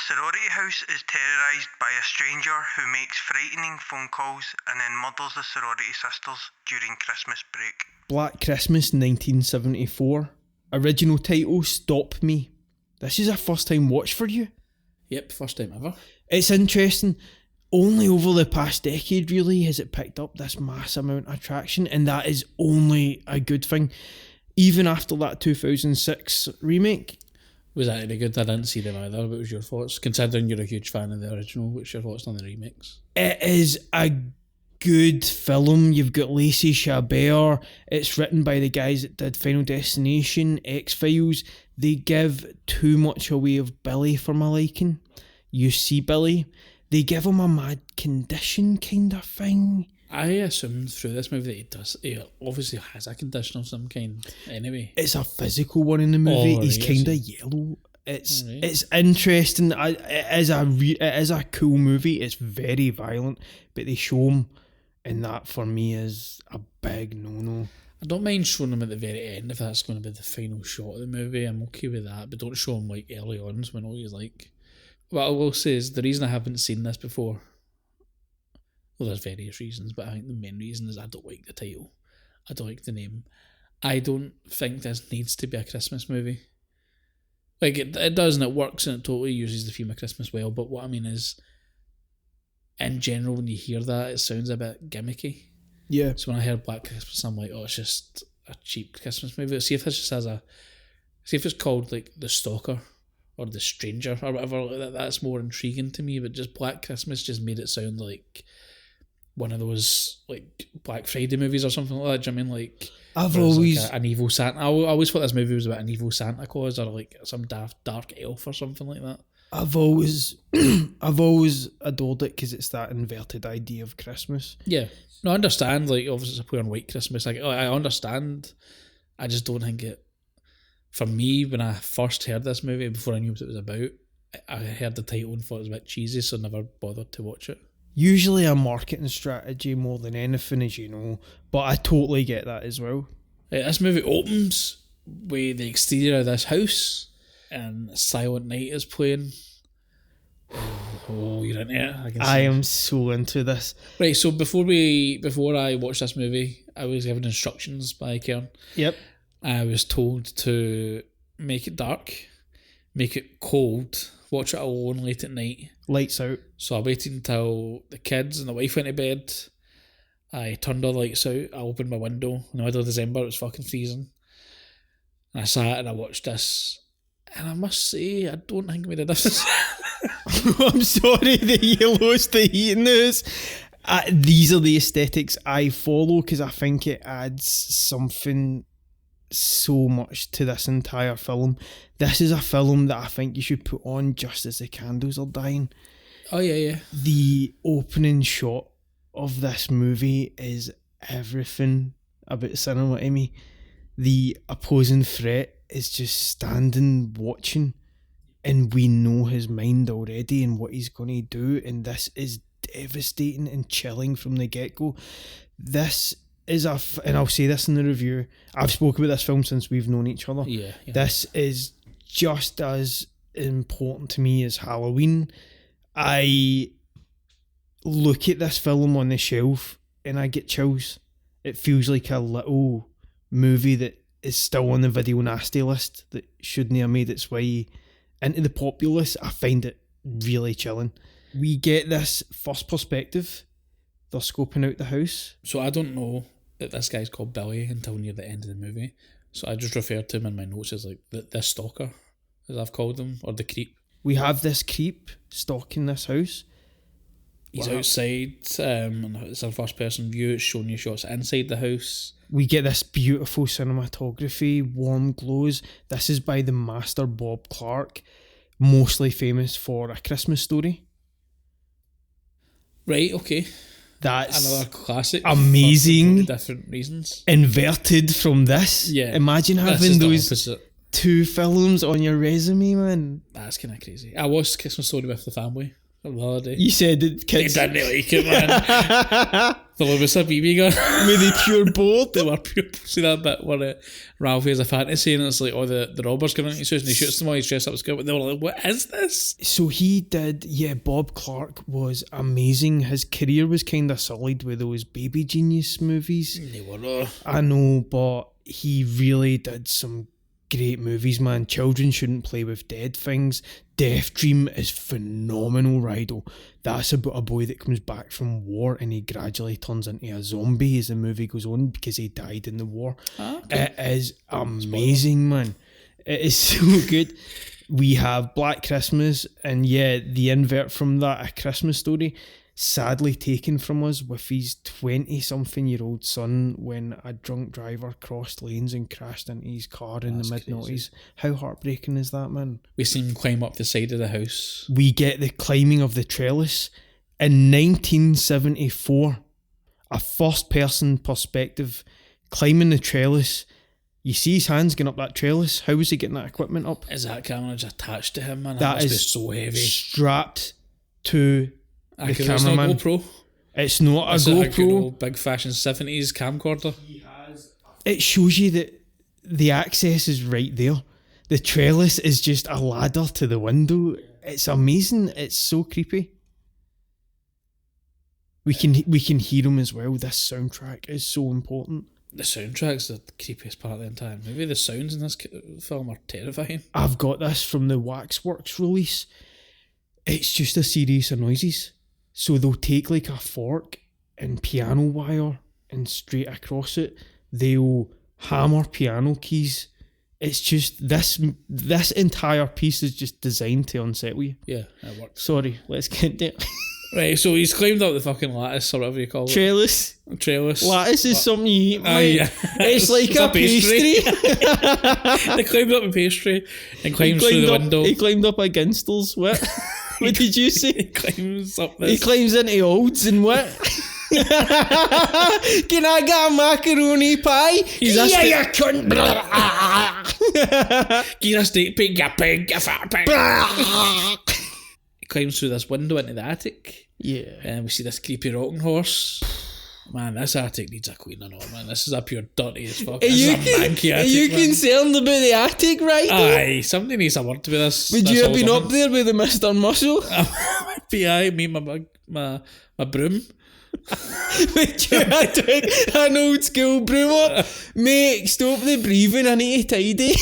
sorority house is terrorised by a stranger who makes frightening phone calls and then murders the sorority sisters during Christmas break. Black Christmas 1974. Original title, Stop Me. This is a first time watch for you? Yep, first time ever. It's interesting. Only over the past decade, really, has it picked up this mass amount of traction, and that is only a good thing. Even after that 2006 remake. Was that any good? I didn't see them either. What was your thoughts? Considering you're a huge fan of the original, what's your thoughts on the remakes? It is a good film. You've got Lacey Chabert. It's written by the guys that did Final Destination, X-Files. They give too much away of Billy for my liking. You see Billy. They give him a mad condition kind of thing. I assumed through this movie that he obviously has a condition of some kind anyway. It's a physical one in the movie. Oh, He's right, kind of yellow. It's interesting. It is a cool movie. It's very violent, but they show him, and that for me is a big no-no. I don't mind showing him at the very end if that's going to be the final shot of the movie. I'm okay with that, but don't show him like early on so we know what he's like. What I will say is the reason I haven't seen this before, well, there's various reasons, but I think the main reason is I don't like the title. I don't like the name. I don't think this needs to be a Christmas movie. Like, it does, and it works, and it totally uses the theme of Christmas well, but what I mean is, in general, when you hear that, it sounds a bit gimmicky. Yeah. So when I heard Black Christmas, I'm like, oh, it's just a cheap Christmas movie. See if this just has see if it's called, like, The Stalker, or The Stranger, or whatever, like that's more intriguing to me, but just Black Christmas just made it sound like one of those like Black Friday movies or something like that. Do you know what I mean? Like, I've always like an evil Santa. I always thought this movie was about an evil Santa Claus or like some dark elf or something like that. I've always adored it because it's that inverted idea of Christmas. Yeah, no, I understand. Like, obviously, it's a play on white Christmas. Like, I understand. I just don't think it. For me, when I first heard this movie, before I knew what it was about, I heard the title and thought it was a bit cheesy, so never bothered to watch it. Usually a marketing strategy more than anything, as you know, but I totally get that as well. This movie opens with the exterior of this house, and Silent Night is playing. Oh, you're into it. I am so into this. Right, so before I watched this movie, I was given instructions by Karen. Yep. I was told to make it dark, make it cold, watch it alone late at night. Lights out. So I waited until the kids and the wife went to bed. I turned all the lights out. I opened my window in the middle of December. It was fucking freezing. And I sat and I watched this. And I must say, I don't think it made a difference. I'm sorry that you lost the heat in this. These are the aesthetics I follow because I think it adds something so much to this entire film. This is a film that I think you should put on just as the candles are dying. Oh yeah. The opening shot of this movie is everything about cinema to me. The opposing threat is just standing watching, and we know his mind already and what he's going to do, and this is devastating and chilling from the get-go. This is and I'll say this in the review, I've spoken about this film since we've known each other. Yeah. This is just as important to me as Halloween. I look at this film on the shelf and I get chills. It feels like a little movie that is still on the video nasty list that shouldn't have made its way into the populace. I find it really chilling. We get this first perspective. They're scoping out the house. So I don't know that this guy's called Billy until near the end of the movie. So I just referred to him in my notes as like the stalker, as I've called him, or the creep. We have this creep stalking this house. He's outside, and it's a first person view. It's showing you shots inside the house. We get this beautiful cinematography, warm glows. This is by the master Bob Clark, mostly famous for A Christmas Story. Right, okay. That's another classic. Amazing. For different reasons. Inverted from this. Yeah. Imagine having those two films on your resume, man. That's kind of crazy. I watched Christmas Story with the family Holiday. You said that They kids didn't like it, man. There was a BB gun. with the pure bored. They were pure. See that bit where Ralphie has a fantasy and it's like all the robbers going into his house and he shoots them all, he's dressed up as girl. They were like, what is this? So he did, Bob Clark was amazing. His career was kind of solid with those Baby Genius movies. They were. I know, but he really did some great movies, man. Children Shouldn't Play with Dead Things. Death Dream is phenomenal, Rido. That's about a boy that comes back from war and he gradually turns into a zombie as the movie goes on because he died in the war. Okay. It is amazing, man. It is so good. We have Black Christmas and the invert from that, A Christmas Story, sadly taken from us with his 20-something-year-old son when a drunk driver crossed lanes and crashed into his car in the mid-noughties. How heartbreaking is that, man? We see him climb up the side of the house. We get the climbing of the trellis. In 1974, a first-person perspective climbing the trellis. You see his hands getting up that trellis. How was he getting that equipment up? Is that camera just attached to him, man? That must is be so heavy. Strapped to the It's cameraman. not a GoPro. It's not It's a a good GoPro. old big fashion 70s camcorder. It shows you that the access is right there. The trellis is just a ladder to the window. It's amazing. It's so creepy. We can hear him as well. This soundtrack is so important. The soundtrack's the creepiest part of the entire movie. The sounds in this film are terrifying. I've got this from the Waxworks release. It's just a series of noises. So they'll take like a fork and piano wire and straight across it, they'll hammer piano keys. It's just this entire piece is just designed to unsettle you. Yeah, it works. Sorry, let's get there. Right, so he's climbed up the fucking lattice or whatever you call it. Trellis. Lattice is something you eat, mate. Yeah. It's like a pastry. They climbed up a pastry and climbs through the window. He climbed up against us. What? What did you say? He climbs up this. He climbs into Olds and what? Can I get a macaroni pie? He's yeah, asking- you cunt. Get a steak pig, you pig, you fat pig. He climbs through this window into the attic. Yeah. And we see this creepy rocking horse. Man, this attic needs a clean and all, man. This is a pure dirty as fuck. This is a manky attic, Are you man. concerned about the attic, right? Aye, somebody needs a word with this. Would this you have old been woman. up there with the Mr. Muscle? Aye, me, my broom. Would you have took an old school broom up? Mate, stop the breathing, I need to tidy.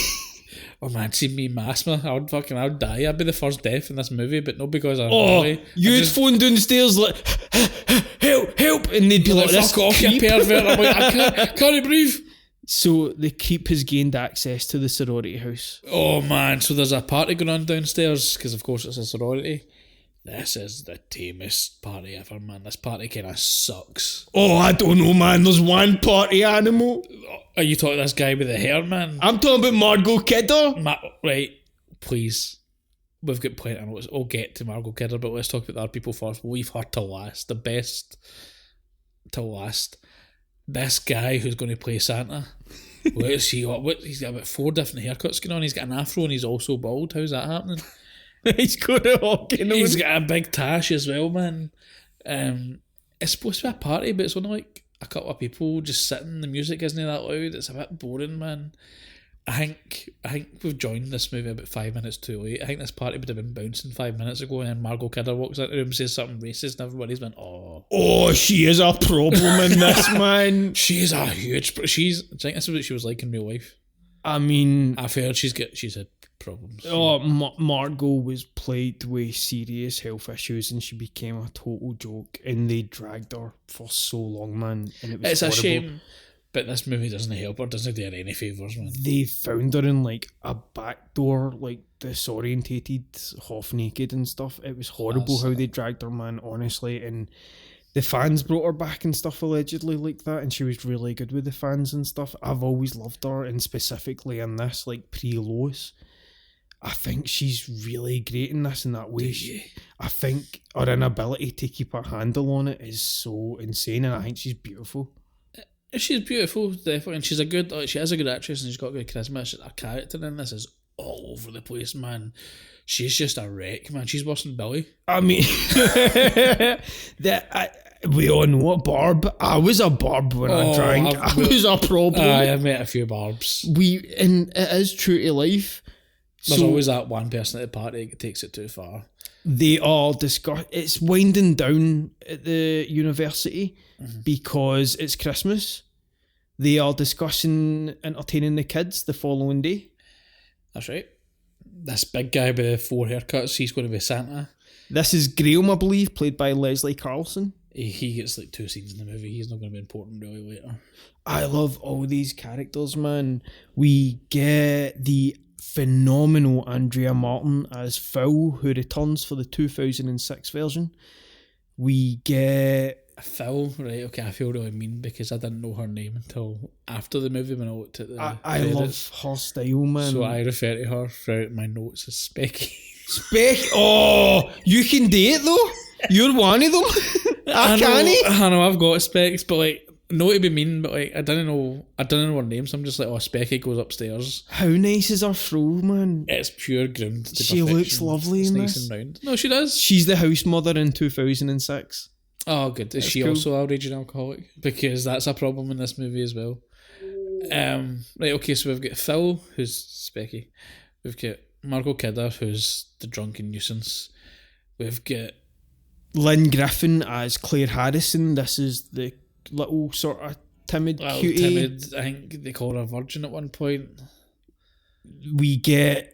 Oh man, see me in asthma, I would die. I'd be the first death in this movie, but not because I'm you'd phone downstairs like, help, and they'd be like, this fuck off, you creep. pervert. I'm like, I can't breathe. So the creep has gained access to the sorority house. Oh man, so there's a party going on downstairs, because of course it's a sorority. This is the tamest party ever, man. This party kind of sucks. Oh, I don't know, man. There's one party animal. Are you talking to this guy with the hair, man? I'm talking about Margot Kidder. Right, please. We've got plenty. I know I'll get to Margot Kidder, but let's talk about the other people first. We've heard to last. The best to last. This guy who's going to play Santa. What is he? He's got about 4 different haircuts going on. He's got an afro and he's also bald. How's that happening? He's got it all going on. He's got a big tash as well, man. It's supposed to be a party, but it's only like a couple of people just sitting. The music isn't that loud. It's a bit boring, man. I think we've joined this movie about 5 minutes too late. I think this party would have been bouncing 5 minutes ago, and then Margot Kidder walks into the room, says something racist, and everybody's went, oh, she is a problem in this, man. She's a huge. I think this is what she was like in real life. I mean, I've heard she's had problems. Oh, Margot was plagued with serious health issues and she became a total joke and they dragged her for so long, man. And it was It's horrible. a shame, but this movie doesn't help her, doesn't do her any favours, man. They found her in like a back door, like disorientated, half naked and stuff. It was horrible how they dragged her, man, honestly. And the fans brought her back and stuff allegedly like that, and she was really good with the fans and stuff. I've always loved her, and specifically in this, like pre-Lois, I think she's really great in this in that way. I think her inability to keep her handle on it is so insane, and I think she's beautiful. She's beautiful, definitely, and she is a good actress, and she's got good charisma. Her character in this is all over the place, man. She's just a wreck, man. She's worse than Billy. I mean, we all know a Barb. I was a Barb when I drank. I was a problem. I met a few Barbs. And it is true to life. There's always that one person at the party that takes it too far. They all discuss. It's winding down at the university because it's Christmas. They are discussing entertaining the kids the following day. That's right. This big guy with the 4 haircuts, he's going to be Santa. This is Graham, I believe, played by Leslie Carlson. He gets like 2 scenes in the movie. He's not going to be important really later. I love all these characters, man. We get the phenomenal Andrea Martin as Phil, who returns for the 2006 version. We get Phil, right? Okay, I feel really mean because I didn't know her name until after the movie when I looked at the I love her style, man. So I refer to her throughout my notes as Specky. Oh, you can date though. You're one of them. I know I've got specs, but like, not to be mean, but like I didn't know her name, so I'm just like, oh, Specky goes upstairs. How nice is her throw, man? It's pure groomed to she perfection. Looks lovely it's in nice this. And round. No, she does. She's the house mother in 2006. Oh, good. Is she cool. also a raging alcoholic? Because that's a problem in this movie as well. Right, okay, so we've got Phil, who's Specky. We've got Margot Kidder, who's the drunken nuisance. We've got Lynn Griffin as Claire Harrison. This is the little sort of timid cutie. I think they call her a virgin at one point. We get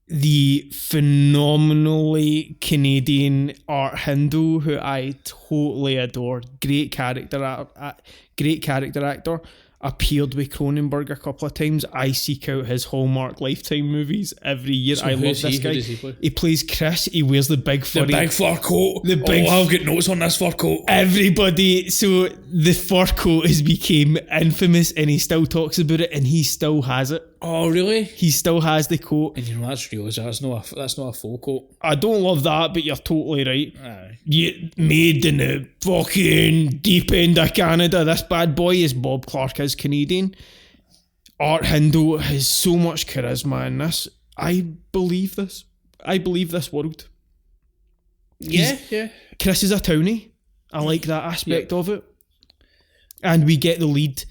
the phenomenally Canadian Art Hindle, who I totally adore. Great character actor. Appeared with Cronenberg a couple of times. I seek out his Hallmark Lifetime movies every year. So I love this guy. Who does he play? He plays Chris. He wears the big furry... The big fur coat. I'll get notes on this fur coat. Everybody... So the fur coat has become infamous and he still talks about it and he still has it. Oh, really? He still has the coat. And you know, that's real. That's not a full coat. I don't love that, but you're totally right. Aye. You made in the fucking deep end of Canada. This bad boy is Bob Clark is Canadian. Art Hindle has so much charisma in this. I believe this. I believe this world. Yeah. Chris is a townie. I like that aspect of it. And we get the lead.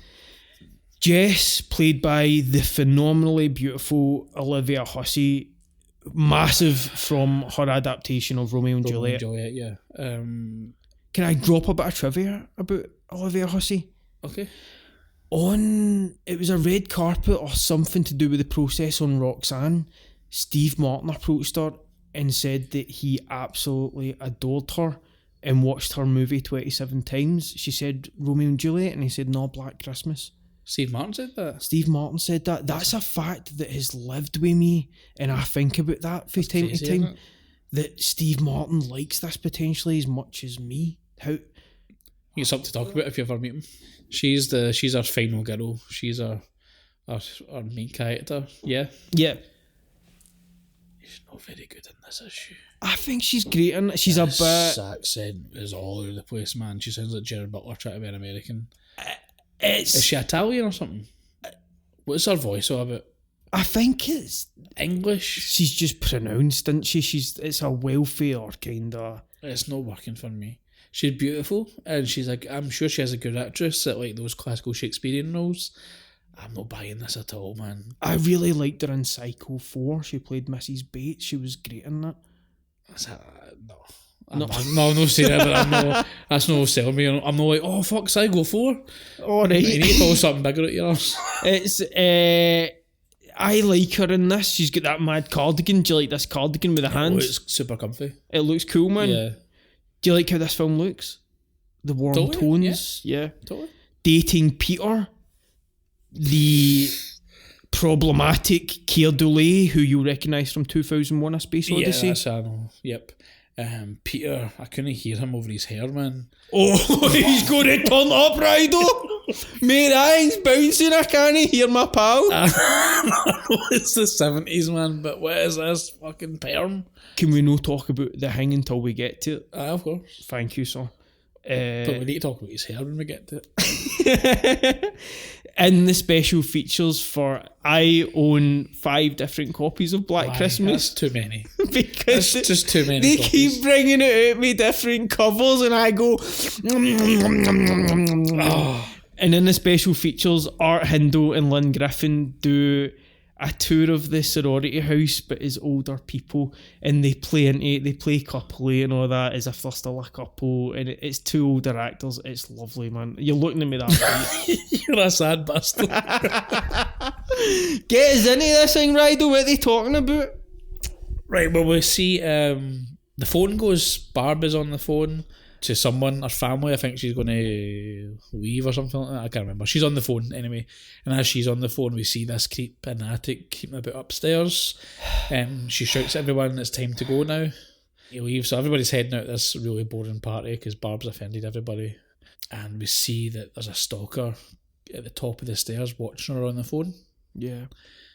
Jess, played by the phenomenally beautiful Olivia Hussey, massive from her adaptation of Romeo and Juliet. Yeah. Can I drop a bit of trivia about Olivia Hussey? Okay. It was a red carpet or something to do with the process on Roxanne. Steve Martin approached her and said that he absolutely adored her and watched her movie 27 times. She said Romeo and Juliet and he said no, Black Christmas. Steve Martin said that? Steve Martin said that. That's a fact that has lived with me and I think about that from time to time. That Steve Martin likes this potentially as much as me. It's something to talk about if you ever meet him. She's our final girl. She's our main character. Yeah. She's not very good in this, is she? I think she's great in it. She's a bit... This accent is all over the place, man. She sounds like Jared Butler trying to be an American. Is she Italian or something? What's her voice all about? I think it's English. She's just pronounced, isn't she? It's a welfare kind of... It's not working for me. She's beautiful, and she's like, I'm sure she has a good actress at like those classical Shakespearean roles. I'm not buying this at all, man. I really liked her in Psycho 4. She played Mrs. Bates. She was great in that. No, say that, but I'm not, that's no selling me. I'm not like, oh fuck, Psycho 4. Alright. You need to pull something bigger at your arse. I like her in this. She's got that mad cardigan. Do you like this cardigan with the hands? It's super comfy. It looks cool, man. Yeah. Do you like how this film looks? The warm tones. Yeah. Totally. Dating Peter, the problematic Keir Dullea, who you'll recognise from 2001: A Space Odyssey. Yeah, that's I know. Yep. Peter, I couldn't hear him over his hair, man. Oh, he's going to turn up, Rido. My eyes bouncing, I can't hear my pal. It's the 70s, man, but what is this fucking perm? Can we not talk about the hang until we get to it? Of course. Thank you, sir. But we need to talk about his hair when we get to it. in the special features for, I own 5 different copies of Black Why? Christmas. That's too many. Because That's just too many they copies. keep bringing it out with different covers, and I go. Oh. And in the special features, Art Hindle and Lynn Griffin do a tour of the sorority house, but as older people, and they play into it. They play coupley and all that as if they're still a couple, and it's 2 older actors. It's lovely, man. You're looking at me that way. You're a sad bastard. Get us into this thing, Rido. What are they talking about? Right, well, we see the phone goes. Barb is on the phone to someone, her family. I think she's going to leave or something like that. I can't remember. She's on the phone anyway. And as she's on the phone, we see this creep in the attic keeping about upstairs. She shouts at everyone, it's time to go now. He leaves. So everybody's heading out this really boring party because Barb's offended everybody. And we see that there's a stalker at the top of the stairs watching her on the phone. Yeah.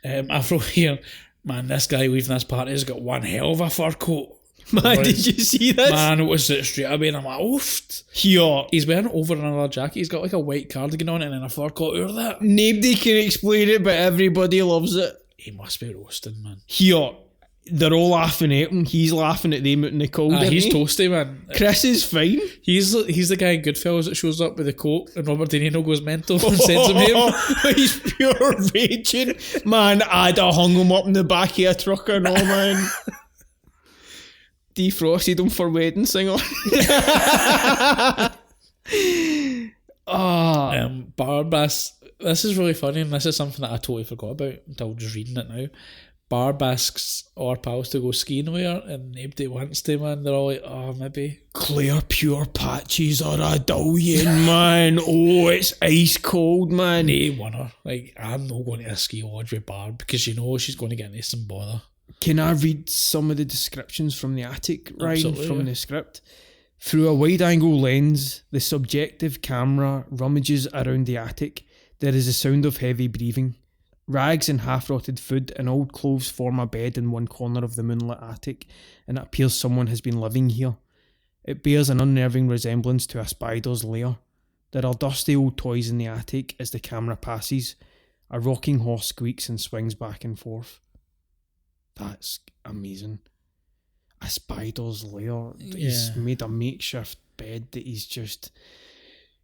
After here, man, this guy leaving this party has got one hell of a fur coat. Man, did you see this? Man, I noticed it straight away and I'm like, oofed. Here. He's wearing over another jacket. He's got like a white cardigan on and then a fur coat over that. Nobody can explain it, but everybody loves it. He must be roasting, man. Here. They're all laughing at him. He's laughing at them out in the cold. He's isn't he? toasty, man. Chris is fine. He's the guy in Goodfellas that shows up with the coat and Robert De Niro goes mental and sends him home. He's pure raging. Man, I'd have hung him up in the back of a truck and all, man. Defrosted him for wedding singer. Barb, this is really funny and this is something that I totally forgot about until just reading it now. Barb asks our pals to go skiing with her and nobody wants to, man. They're all like, oh, maybe. Clear pure patches are a dullion, man. Oh, it's ice cold, man. They won her. Like, I'm not going to a ski lodge with Barb because you know she's going to get into some bother. Can I read some of the descriptions from the attic, Ryan, Absolutely, from yeah. the script? Through a wide-angle lens, the subjective camera rummages around the attic. There is a sound of heavy breathing. Rags and half-rotted food and old clothes form a bed in one corner of the moonlit attic, and it appears someone has been living here. It bears an unnerving resemblance to a spider's lair. There are dusty old toys in the attic as the camera passes. A rocking horse squeaks and swings back and forth. That's amazing. A spider's lair. He's made a makeshift bed that he's just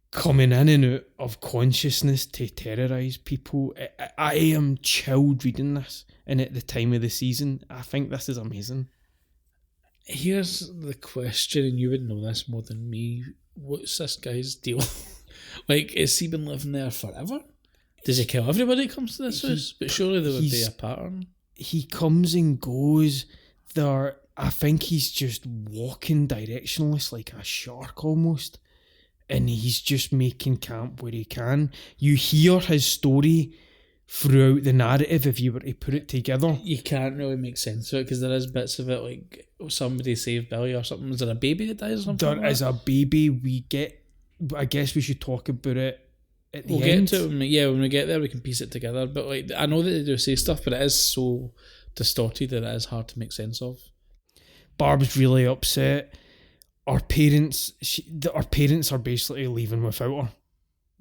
coming in and out of consciousness to terrorise people. I am chilled reading this, and at the time of the season, I think this is amazing. Here's the question, and you would know this more than me. What's this guy's deal? Like, has he been living there forever? Does he kill everybody that comes to this house? But surely there would be a pattern. He comes and goes. I think he's just walking directionless like a shark almost. And he's just making camp where he can. You hear his story throughout the narrative if you were to put it together. You can't really make sense of it because there is bits of it like somebody saved Billy or something. Is there a baby that dies or something? There is a baby. I guess we should talk about it at the we'll end. get to it when we get there we can piece it together. But like, I know that they do say stuff, but it is so distorted that it is hard to make sense of. Barb's really upset. Our parents are basically leaving without her.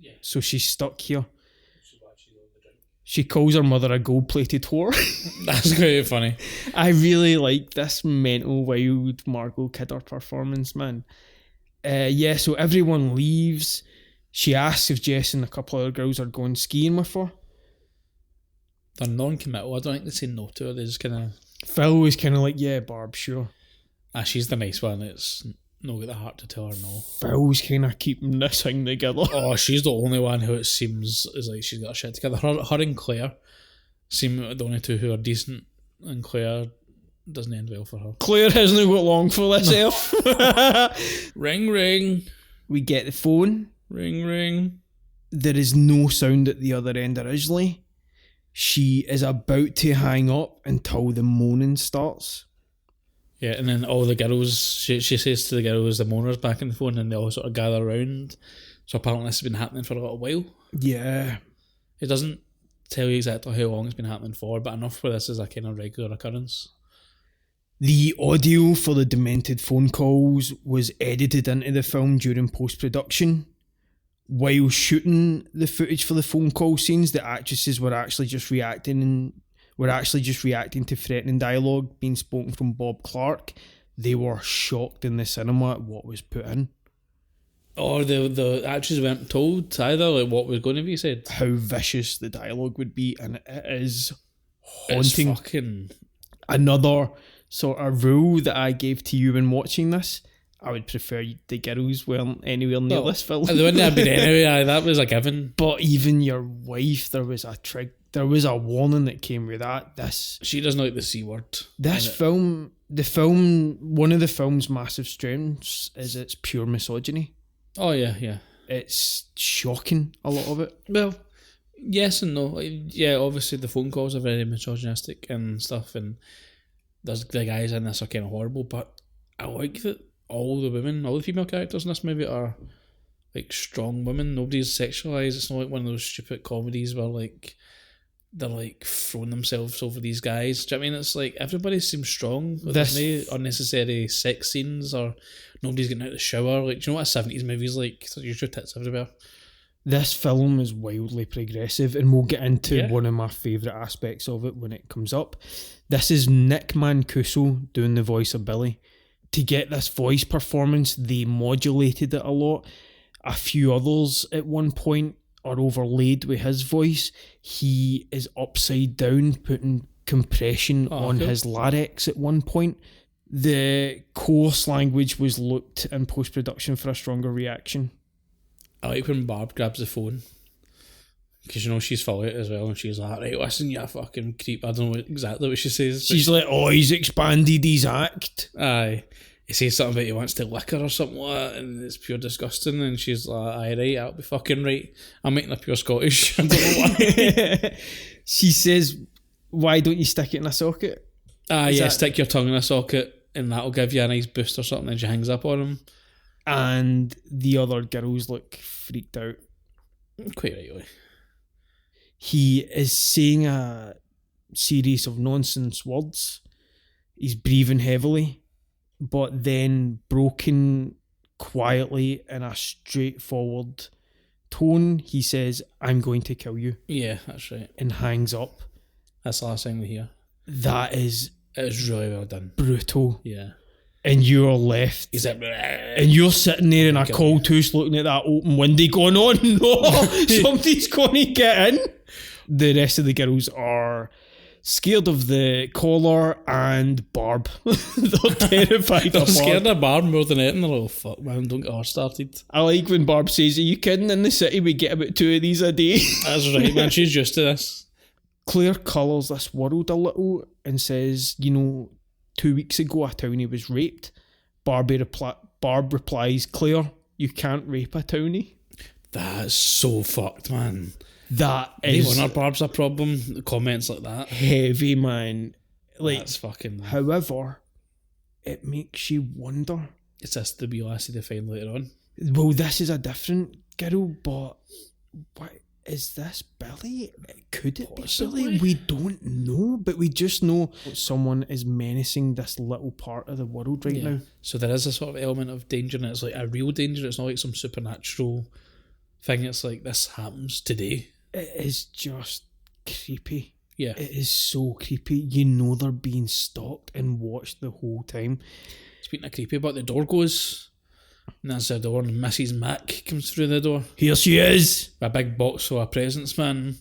Yeah. So she's stuck here. She calls her mother a gold-plated whore. That's quite funny. I really like this mental wild Margot Kidder performance, man. So everyone leaves. She asks if Jess and a couple of other girls are going skiing with her. They're non-committal. I don't think they say no to her. They just kind of... Phil was kind of like, yeah, Barb, sure. She's the nice one. It's not got the heart to tell her no. Phil's kind of keeping this thing together. Oh, she's the only one who it seems is like she's got her shit together. Her and Claire seem the only two who are decent, and Claire doesn't end well for her. Claire hasn't got long for this elf. Ring, ring. We get the phone. Ring, ring. There is no sound at the other end originally. She is about to hang up until the moaning starts. Yeah, and then all the girls, she says to the girls, the moaners back in the phone, and they all sort of gather around. So apparently this has been happening for a little while. Yeah. It doesn't tell you exactly how long it's been happening for, but enough where this is a kind of regular occurrence. The audio for the demented phone calls was edited into the film during post-production. while shooting the footage for the phone call scenes, the actresses were actually just reacting to threatening dialogue being spoken from Bob Clark. They were shocked in the cinema at what was put in. Or the actresses weren't told either, like what was going to be said. How vicious the dialogue would be, and it is haunting. It's fucking... Another sort of rule that I gave to you when watching this, I would prefer the girls weren't anywhere near this film. They wouldn't have been anyway, that was a given. But even your wife, there was a warning that came with that. She doesn't like the C word. One of the film's massive strengths is its pure misogyny. Oh yeah. It's shocking, a lot of it. Well, yes and no. Yeah, obviously the phone calls are very misogynistic and stuff, and there's the guys in this are kind of horrible, but I like that all the female characters in this movie are like strong women. Nobody's sexualised. It's not like one of those stupid comedies where like they're like throwing themselves over these guys. Do you know what I mean? It's like everybody seems strong. There's no unnecessary sex scenes or nobody's getting out of the shower. Like, do you know what a 70s movie's like? So use your tits everywhere. This film is wildly progressive, and we'll get into one of my favourite aspects of it when it comes up. This is Nick Mancuso doing the voice of Billy. To get this voice performance, they modulated it a lot. A few others at one point are overlaid with his voice. He is upside down, putting compression on his larynx at one point. The coarse language was looked in post-production for a stronger reaction. I like when Barb grabs the phone, because you know she's full of it as well, and she's like, right, listen, you fucking creep. I don't know exactly what she says. She's like, oh, he's expanded his act. Aye. He says something about he wants to lick her or something like that, and it's pure disgusting, and she's like, aye, right, I'll be fucking right. I'm making her pure Scottish. I don't know why. She says, why don't you stick it in a socket? Stick your tongue in a socket, and that'll give you a nice boost or something, and she hangs up on him. And the other girls look freaked out. Quite rightly. He is saying a series of nonsense words. He's breathing heavily, but then broken quietly in a straightforward tone. He says, I'm going to kill you. Yeah, that's right. And hangs up. That's the last thing we hear. That is... It's really well done. Brutal. Yeah. And you're left. He's like... And you're sitting there in a cold touche looking at that open window going, oh no, somebody's going to get in. The rest of the girls are scared of the collar and Barb. They're terrified They're of scared Barb. of Barb more than anything. They're like, oh fuck man, don't get her started. I like when Barb says, are you kidding? In the city we get about 2 of these a day. That's right, man. She's used to this. Claire colours this world a little and says, 2 weeks ago a townie was raped. Barb replies, Claire, you can't rape a townie. That's so fucked, man. That is... Even our Barb's a problem. Comments like that. Heavy, man. Like, that's fucking... However, it makes you wonder. Is this the wee lassie they find later on? Well, this is a different girl, but... What is this Billy? Could it Possibly. be Billy? We don't know, but we just know someone is menacing this little part of the world right now. So there is a sort of element of danger, and it's like a real danger. It's not like some supernatural thing. It's like this happens today. It is just creepy. Yeah. It is so creepy. You know they're being stalked and watched the whole time. Speaking of creepy, but the door goes... And that's the door, and Mrs. Mac comes through the door. Here she is! A big box full of presents, man.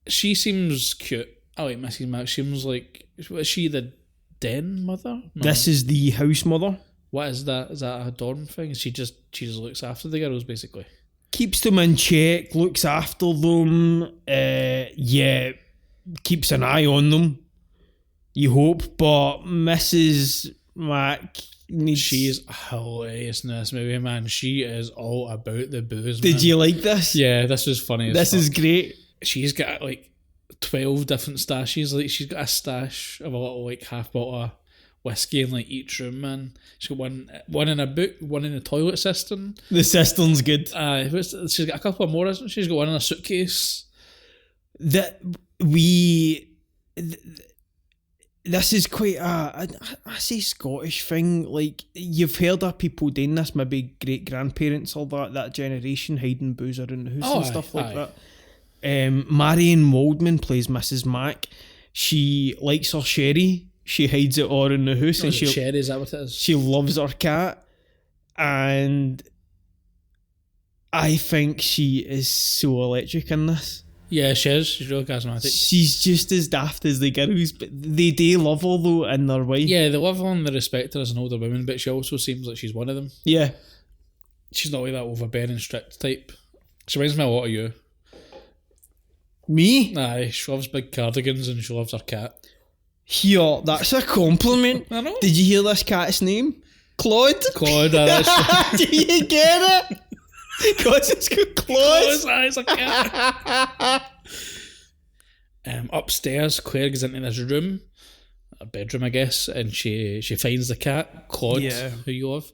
She seems cute. I like Mrs. Mac. She seems like... Is she the den mother? No. This is the house mother. What is that? Is that a dorm thing? She just looks after the girls, basically. Keeps them in check, looks after them. Keeps an eye on them. You hope. But Mrs. Mac... She's hilarious in this movie, man. She is all about the booze, Did man. you like this? Yeah, this was funny. This is great. She's got like 12 different stashes. Like, she's got a stash of a little like half bottle of whiskey in like each room, man. She's got one in a book, one in the toilet cistern. The cistern's good. She's got a couple more, isn't she? She's got one in a suitcase. This this is quite I say Scottish thing. Like, you've heard of people doing this, maybe great grandparents, all that generation, hiding boozer in the house and stuff like that. Marion Waldman plays Mrs. Mac. She likes her sherry. She hides it all in the house, and sherry, is that what it is? She loves her cat, and I think she is so electric in this. Yeah, she is. She's real charismatic. She's just as daft as the girls, but they do love her though in their way. Yeah, they love her and they respect her as an older woman, but she also seems like she's one of them. Yeah. She's not like that overbearing, strict type. She reminds me a lot of you. Me? Aye, she loves big cardigans and she loves her cat. Here, that's a compliment. I know. Did you hear this cat's name? Claude? Claude, that's Do you get it? Because it's called Claude. It's a cat. Upstairs, Claire goes into this room, a bedroom, I guess, and she finds the cat, Claude, who you love.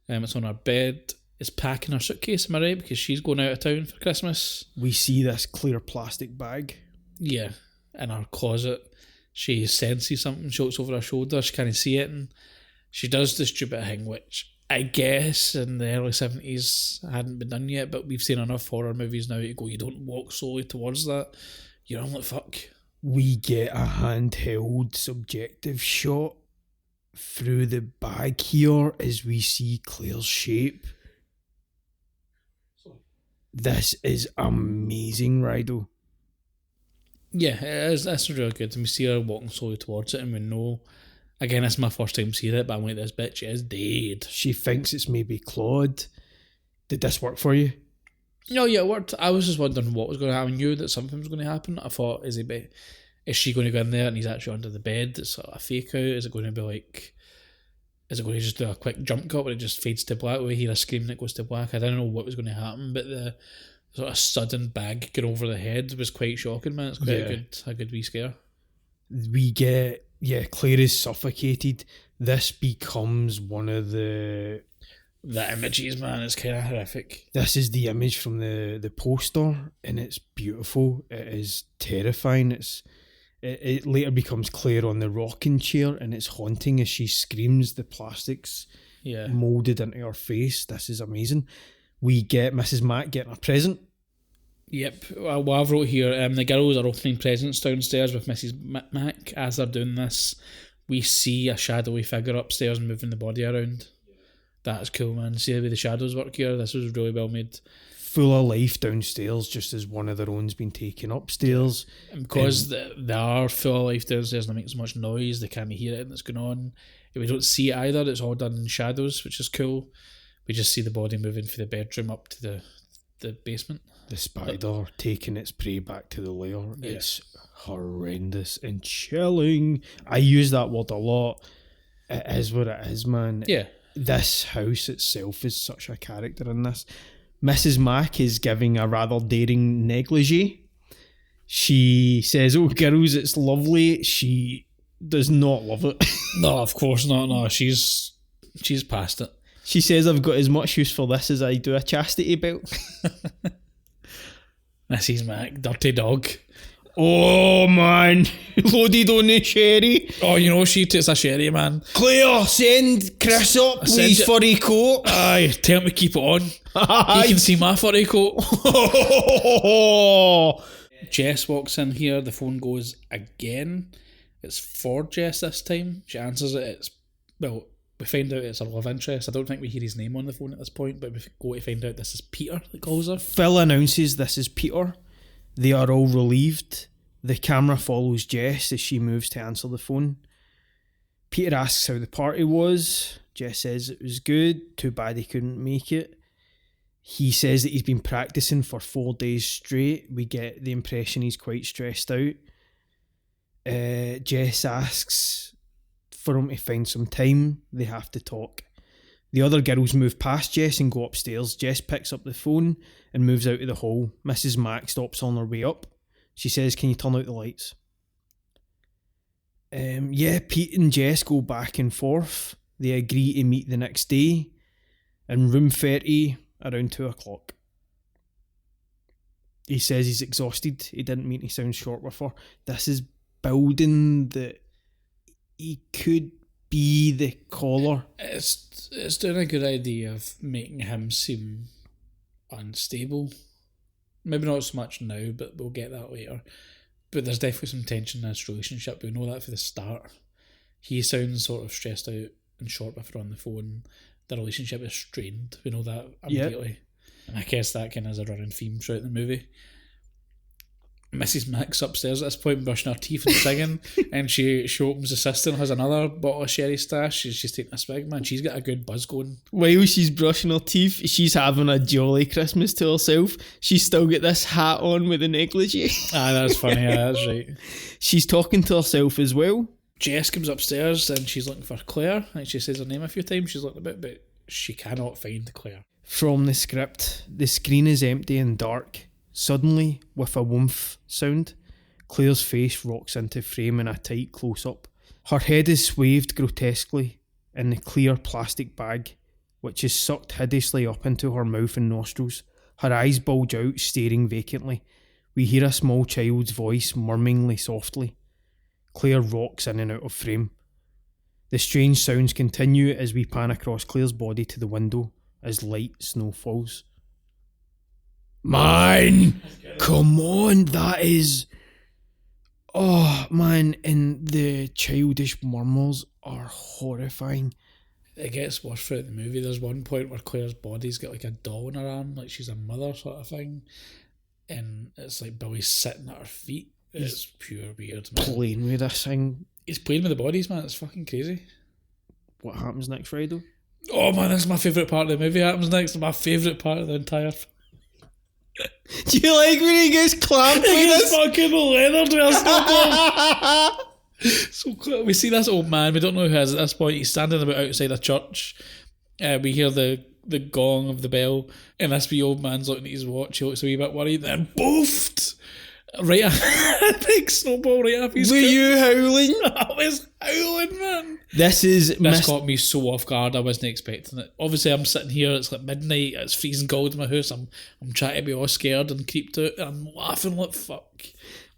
It's on her bed. It's packing her suitcase, am I right? Because she's going out of town for Christmas. We see this clear plastic bag. Yeah, in her closet. She senses something, she looks over her shoulder, she can't see it, and she does the stupid thing, which I guess in the early 70s hadn't been done yet, but we've seen enough horror movies now to go, you don't walk slowly towards that. You're on like fuck. We get a handheld subjective shot through the bag here as we see Claire's shape. This is amazing, Rido. Yeah, it is. That's really good. And we see her walking slowly towards it, and we know. Again, it's my first time seeing it, but I'm like, this bitch is dead. She thinks it's maybe Claude. Did this work for you? No, yeah, it worked. I was just wondering what was going to happen. I knew that something was going to happen. I thought, is she going to go in there and he's actually under the bed? It's sort of a fake out. Is it going to be like, is it going to just do a quick jump cut where it just fades to black? We hear a scream that goes to black. I didn't know what was going to happen, but the sort of sudden bag going over the head was quite shocking, man. It's quite a good wee scare. We get, Claire is suffocated. This becomes one of the images, man, it's kind of horrific. This is the image from the poster, and it's beautiful. It is terrifying. It later becomes Claire on the rocking chair, and it's haunting as she screams. The plastic's moulded into her face. This is amazing. We get Mrs. Mac getting a present. Yep. Well, I've wrote here, the girls are opening presents downstairs with Mrs. Mac. As they're doing this, we see a shadowy figure upstairs moving the body around. That's cool, man. See the way the shadows work here? This was really well made. Full of life downstairs, just as one of their own's been taken upstairs. And because they are full of life downstairs and they make so much noise, they can't hear anything that's going on. If we don't see it either, it's all done in shadows, which is cool. We just see the body moving from the bedroom up to the basement. The spider taking its prey back to the lair. Yeah. It's horrendous and chilling. I use that word a lot. It is what it is, man. Yeah. This house itself is such a character in this. Mrs. Mac is giving a rather daring negligee. She says, "Oh, girls, it's lovely." She does not love it. No, of course not. No, she's past it. She says, "I've got as much use for this as I do a chastity belt." Mrs. Mac, dirty dog. Oh man, loaded on the sherry. Oh, you know she takes a sherry, man. Claire, send Chris up with his furry coat. Aye, tell him to keep it on. He can see my furry coat. Jess walks in here, the phone goes again. It's for Jess this time. She answers it. We find out it's her love interest. I don't think we hear his name on the phone at this point, but we go to find out this is Peter that calls her. Phil announces this is Peter. They are all relieved. The camera follows Jess as she moves to answer the phone. Peter asks how the party was. Jess says it was good. Too bad he couldn't make it. He says that he's been practicing for 4 days straight. We get the impression he's quite stressed out. Jess asks for him to find some time. They have to talk. The other girls move past Jess and go upstairs. Jess picks up the phone and moves out of the hall. Mrs. Mac stops on her way up. She says, "Can you turn out the lights?" Pete and Jess go back and forth. They agree to meet the next day in room 30 around 2 o'clock. He says he's exhausted. He didn't mean to sound short with her. This is building that he could be the caller. It's doing a good idea of making him seem unstable. Maybe not so much now, but we'll get that later. But there's definitely some tension in this relationship. We know that for the start. He sounds sort of stressed out and short with her on the phone. The relationship is strained. We know that immediately. Yep. And I guess that kind of is a running theme throughout the movie. Mrs. Mack's upstairs at this point brushing her teeth and singing, and she opens the cistern and has another bottle of sherry stash. She's taking a swig, man. She's got a good buzz going. While she's brushing her teeth, she's having a jolly Christmas to herself. She's still got this hat on with a negligee. That's funny. Yeah, that's right. She's talking to herself as well. Jess comes upstairs and she's looking for Claire. I think she says her name a few times. She's looking about, but she cannot find Claire. From the script, the screen is empty and dark. Suddenly, with a woomph sound, Claire's face rocks into frame in a tight close-up. Her head is swathed grotesquely in the clear plastic bag, which is sucked hideously up into her mouth and nostrils. Her eyes bulge out, staring vacantly. We hear a small child's voice murmuringly softly. Claire rocks in and out of frame. The strange sounds continue as we pan across Claire's body to the window as light snow falls. Man, come on, that is... Oh, man, and the childish murmurs are horrifying. It gets worse throughout the movie. There's one point where Claire's body's got like a doll in her arm, like she's a mother sort of thing, and it's like Billy's sitting at her feet. It's pure weird, man. Playing with this thing. He's playing with the bodies, man. It's fucking crazy. What happens next Friday? Oh, man, that's my favourite part of the movie. Happens next. It's my favourite part of the entire film. Do you like when he gets clamped with this? Fucking leather to a So we see this old man. We don't know who he is at this point. He's standing about outside a church. We hear the gong of the bell, and this wee old man's looking at his watch. He looks a wee bit worried. Then boofed right a big snowball right up his. Were you howling? I was howling, man. This caught me so off guard. I wasn't expecting it. Obviously, I'm sitting here. It's like midnight. It's freezing cold in my house. I'm trying to be all scared and creeped out. And I'm laughing like fuck.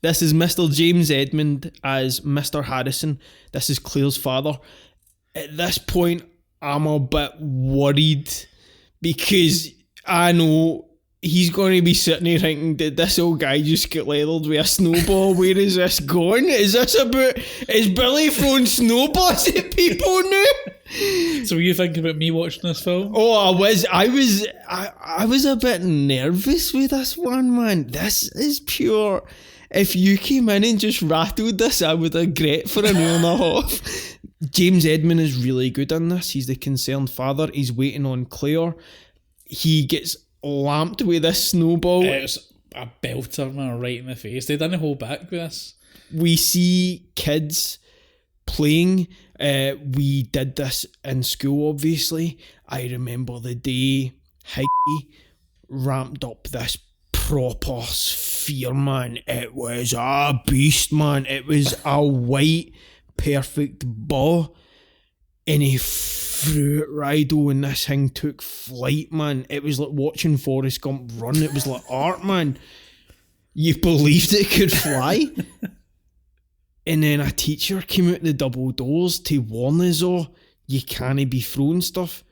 This is Mr. James Edmund as Mr. Harrison. This is Claire's father. At this point, I'm a bit worried because I know he's going to be sitting here thinking, did this old guy just get leathered with a snowball? Where is this going? Is Billy throwing snowballs at people now? So were you thinking about me watching this film? Oh, I was a bit nervous with this one, man. This is pure... If you came in and just rattled this, I would regret for an hour and a half. James Edmund is really good in this. He's the concerned father. He's waiting on Claire. He gets lamped with this snowball. It's a belter, man, right in the face. They didn't hold back with this. We see kids playing. We did this in school, obviously. I remember the day Higgy ramped up this proper sphere, man. It was a beast, man. It was a white, perfect ball. And he threw it right when this thing took flight, man. It was like watching Forrest Gump run. It was like art, man. You believed it could fly. And then a teacher came out the double doors to warn us all, you can't be throwing stuff.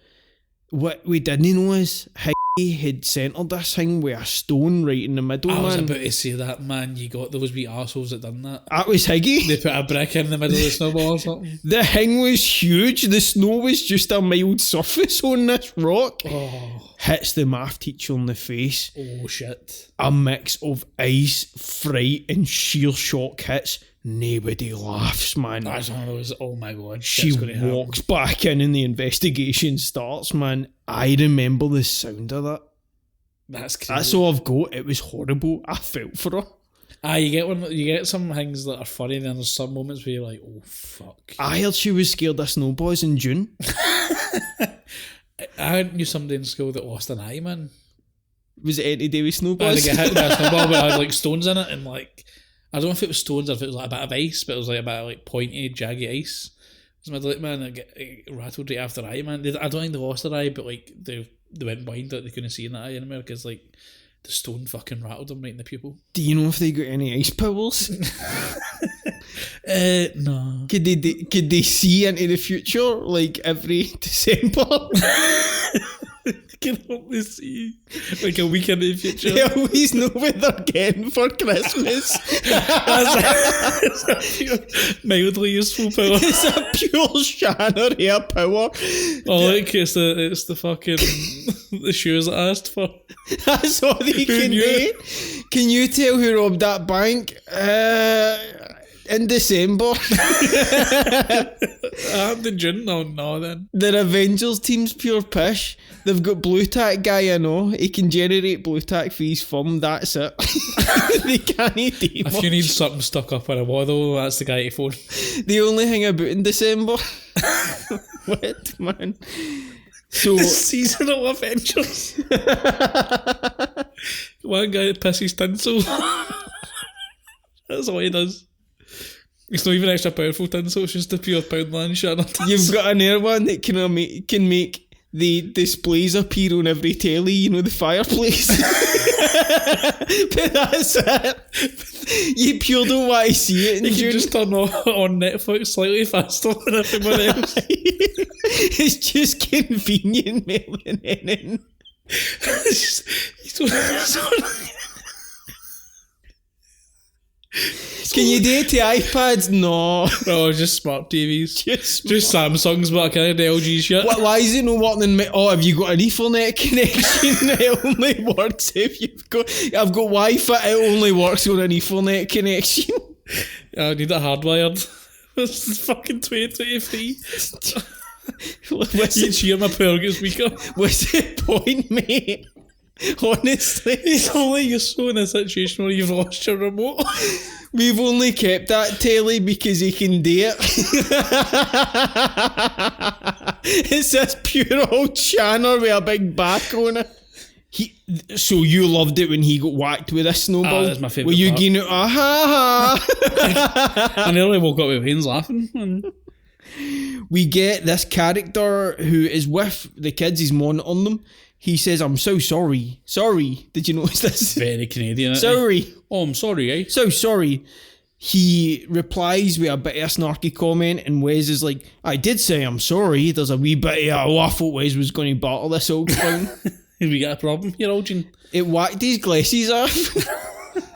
What we didn't know is Higgy had centred this thing with a stone right in the middle, man. I was about to say that, man. You got those wee arseholes that done that. That was Higgy. They put a brick in the middle of the snowball or something. The thing was huge. The snow was just a mild surface on this rock. Oh. Hits the math teacher in the face. Oh, shit. A mix of ice, fright and sheer shock hits. Nobody laughs, man. That's one of those, oh my god. She walks back in and the investigation starts, man. I remember the sound of that. That's crazy. That's all I've got. It was horrible. I felt for her. You get some things that are funny, and then there's some moments where you're like, oh fuck. I heard she was scared of snowballs in June. I knew somebody in school that lost an eye, man. Was it any day with snowballs? I get hit by a snowball, but I had like stones in it, and like, I don't know if it was stones or if it was like a bit of ice, but it was like a bit of like pointy, jaggy ice. It was my like, man, it rattled right after eye, man. I don't think they lost their eye, but like they went blind, that they couldn't see in that eye anymore because like the stone fucking rattled him right in the pupil. Do you know if they got any ice powers? No. Could they see into the future like every December? Can only see like a week in the future. They always know what they're getting for Christmas. That's a mildly useful power. It's a pure Shannon hair power. Oh, like it's the fucking the shoes I asked for. That's all they can knew? do. Can you tell who robbed that bank? In December. Happened in June? No, then. The Avengers team's pure pish. They've got blue tack guy I know. He can generate blue tack for his firm. That's it. They can't do If much. you need something stuck up in a wall, though, that's the guy to phone. They only hang about in December. What, man? So Seasonal Avengers. One guy that pisses tinsel. That's all he does. It's not even extra powerful tinsel, it's just a pure Poundland Shannon. you've got an air one that can make the displays appear on every telly, you know, the fireplace. But that's it. You pure don't want to see it in You June. can just turn on Netflix slightly faster than everyone else. It's just convenient more than anything. Can you do it to iPads? No. No, just smart TVs. Just Samsungs, but I can't do LG shit. Why is it not working in my... Oh, have you got an Ethernet connection? It only works if you've got... I've got Wi-Fi, it only works on an Ethernet connection. I need it hardwired. This is fucking 2023. Each year my power gets weaker. What's the point, mate? Honestly. It's only you're so in a situation where you've lost your remote. We've only kept that telly because he can do it. It's this pure old Shannon with a big back on it. So you loved it when he got whacked with a snowball? That's my favourite Were you part. getting it? Ha I nearly woke up with veins laughing. And We get this character who is with the kids, he's monitoring them. He says, I'm so sorry. Sorry. Did you notice this? very Canadian. Isn't Sorry. he? Oh, I'm sorry, eh? So sorry. He replies with a bit of a snarky comment, and Wes is like, I did say I'm sorry. There's a wee bit of, I thought Wes was going to battle this old clown. Have we got a problem here, Elgin? It whacked his glasses off.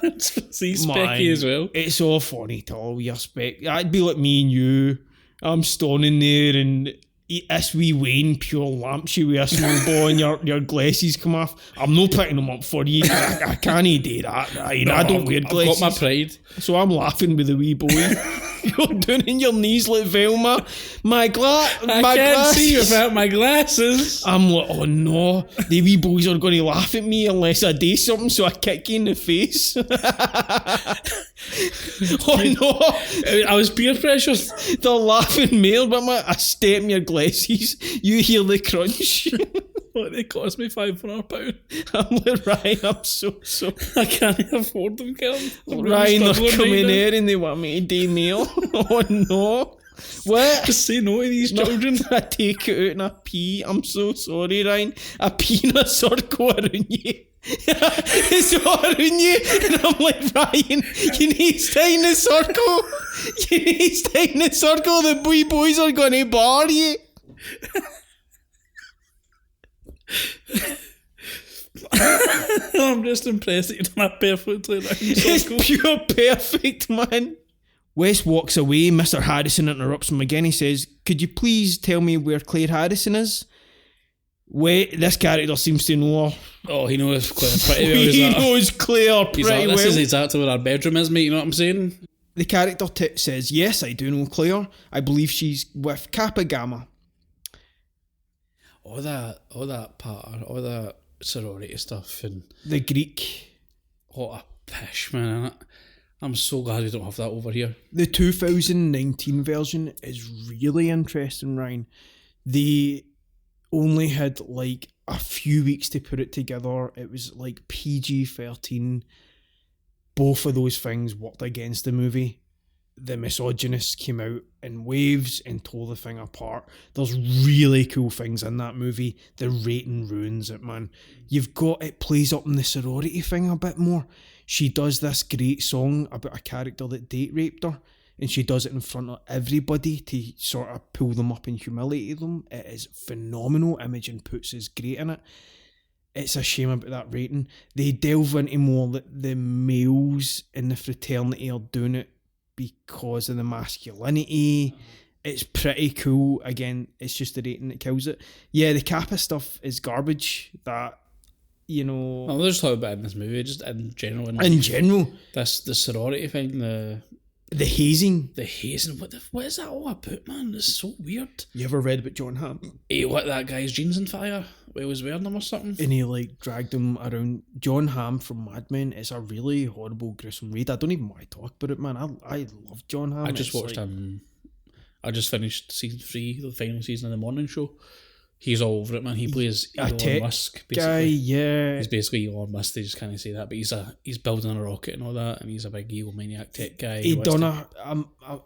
He's specky as well. It's all funny to all your spec. That'd be like me and you. I'm standing there and this wee Wayne pure lamps you with a snowball and your glasses come off. I'm not picking them up for you. I can't do that. I don't wear glasses. I've got my pride. So I'm laughing with the wee boy. You're down in your knees like Velma. I can't see without my glasses. I'm like, oh no, the wee boys are going to laugh at me unless I do something, so I kick you in the face. Oh no, I was peer pressured. they're laughing more, but I step in your glasses. You hear the crunch. What, they cost me £500. I'm like, Ryan, I'm so. I can't afford them, Kevin. Ryan, they're coming here and they want me to do meal. Oh no. What? Just say no to these children. I take it out and I pee. I'm so sorry, Ryan. I pee in a circle around you. It's all around you. And I'm like, Ryan, you need to stay in the circle. You need to stay in the circle. The wee boys are going to bar you. I'm just impressed that you've done that perfectly round It's circle. pure perfect, man. Wes walks away. Mr. Harrison interrupts him again. He says, could you please tell me where Claire Harrison is? This character seems to know her. Oh, he knows Claire pretty well. He knows Claire pretty He's like, well. this is exactly where our bedroom is, mate, you know what I'm saying? The character says, yes, I do know Claire. I believe she's with Kappa Gamma. All that sorority stuff and The Greek. what a pish, man, innit? I'm so glad we don't have that over here. The 2019 version is really interesting, Ryan. They only had like a few weeks to put it together. It was like PG-13. Both of those things worked against the movie. the misogynists came out in waves and tore the thing apart. There's really cool things in that movie. The rating ruins it, man. It plays up in the sorority thing a bit more. She does this great song about a character that date raped her, and she does it in front of everybody to sort of pull them up and humiliate them. It is phenomenal. Imogen Poots is great in it. It's a shame about that rating. They delve into more that the males in the fraternity are doing it because of the masculinity. It's pretty cool. Again, it's just the rating that kills it. Yeah, the Kappa stuff is garbage. That, you know... No, there's talk about it in this movie, just in general. In general. The sorority thing, the hazing. The hazing. What is that all about, man? It's so weird. You ever read about John Hamm? He lit that guy's jeans on fire while he was wearing them or something? And he like dragged him around. John Hamm from Mad Men. It's a really horrible, gruesome read. I don't even want to talk about it, man. I love John Hamm. I just watched I just finished season 3, the final season of The Morning Show. He's all over it, man. He plays Elon Musk, basically. Guy, yeah. He's basically Elon Musk. They just can't say that, but he's building a rocket and all that, and he's a big egomaniac tech guy.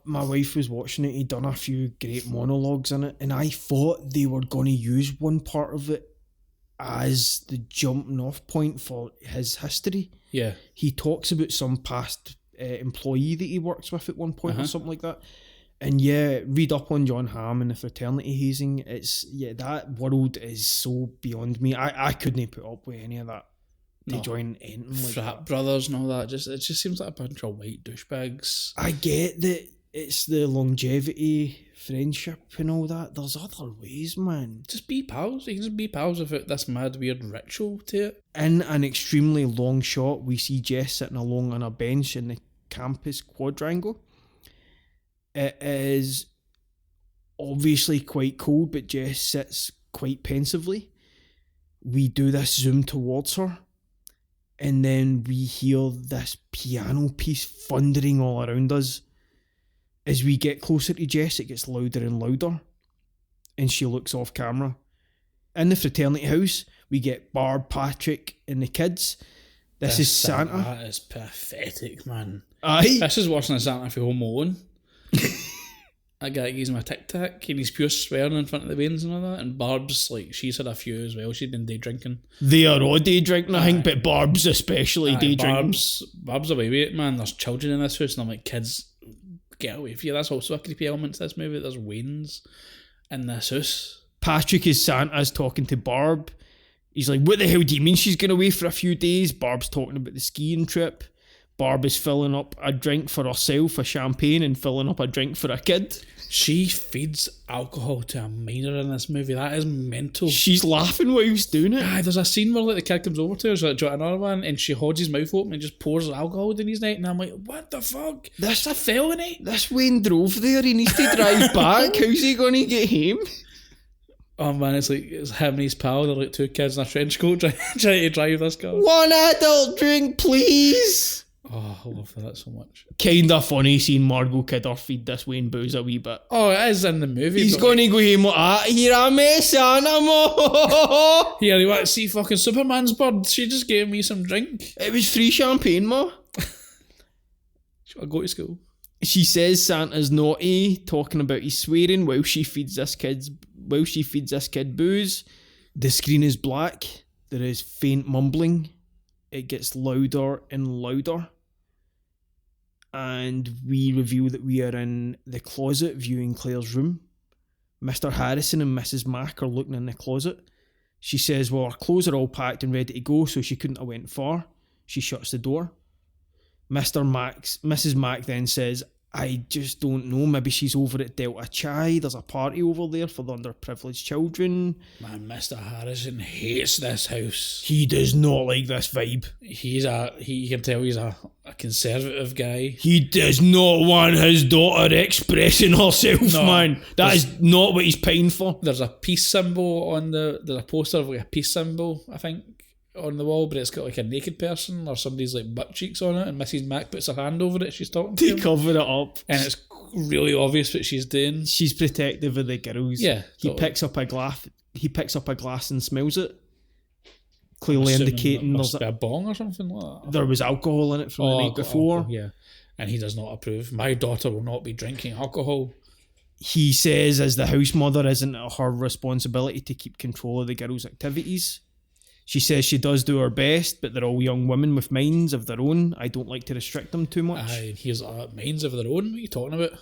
My wife was watching it. He'd done a few great monologues in it, and I thought they were going to use one part of it as the jumping off point for his history. Yeah. He talks about some past employee that he works with at one point or something like that. And yeah, read up on John Hamm and the fraternity hazing. That world is so beyond me. I couldn't put up with any of that. To join anything like frat that. brothers and all that. It just seems like a bunch of white douchebags. I get that it's the longevity, friendship and all that. There's other ways, man. Just be pals. You can just be pals without this mad weird ritual to it. In an extremely long shot, we see Jess sitting along on a bench in the campus quadrangle. It is obviously quite cold, but Jess sits quite pensively. We do this zoom towards her, and then we hear this piano piece thundering all around us. As we get closer to Jess, it gets louder and louder, and she looks off camera. In the fraternity house, we get Barb, Patrick, and the kids. This is Santa. That is pathetic, man. Aye. This is worse than Santa for Home Alone. That guy gives him a tic tac and he's pure swearing in front of the bains and all that. And Barb's like, she's had a few as well. She's been day drinking. They are all day drinking, I think, but Barb's especially day drinking. Barb's away with it, man. There's children in this house, and I'm like, kids, get away from you. That's also a creepy element to this movie. There's Waynes in this house. Patrick is Santa's talking to Barb. He's like, what the hell do you mean she's going away for a few days? Barb's talking about the skiing trip. Barb is filling up a drink for herself, a champagne, and filling up a drink for a kid. She feeds alcohol to a minor in this movie. That is mental. She's laughing while he's doing it. There's a scene where like the kid comes over to her, she's like, do you want another one? And she holds his mouth open and just pours alcohol down his neck. And I'm like, what the fuck? That's a felony. This Wayne drove there. He needs to drive back. How's he going to get home? Oh man, it's him and his pal. They're like two kids in a trench coat trying to drive this car. One adult drink, please. Oh, I love that so much. Kinda funny seeing Margot Kidder feed this Wayne booze a wee bit. Oh, it is in the movie. He's going to go home with that. Here I'm a Santa. Here, you want to see fucking Superman's bird? She just gave me some drink. It was free champagne, ma. I'll go to school. She says Santa's naughty, talking about his swearing while she feeds this kid booze. The screen is black. There is faint mumbling. It gets louder and louder. And we reveal that we are in the closet viewing Claire's room. Mr. Harrison and Mrs. Mack are looking in the closet. She says, well, our clothes are all packed and ready to go, so she couldn't have went far. She shuts the door. Mrs. Mack then says, I just don't know, maybe she's over at Delta Chai. There's a party over there for the underprivileged children. Man, Mr. Harrison hates this house. He does not like this vibe. You can tell he's a conservative guy. He does not want his daughter expressing herself, man. That is not what he's paying for. There's a peace symbol there's a poster of like a peace symbol, I think, on the wall, but it's got like a naked person or somebody's like butt cheeks on it, and Mrs. Mack puts her hand over it. She's talking to him. Cover it up, and it's really obvious what she's doing. She's protective of the girls. Yeah, he picks up a glass. He picks up a glass and smells it, clearly indicating there's a bong or something like that. There was alcohol in it from the night before. Yeah, and he does not approve. My daughter will not be drinking alcohol. He says, as the house mother, isn't it her responsibility to keep control of the girls' activities? She says she does do her best, but they're all young women with minds of their own. I don't like to restrict them too much. Aye, here's minds of their own. What are you talking about?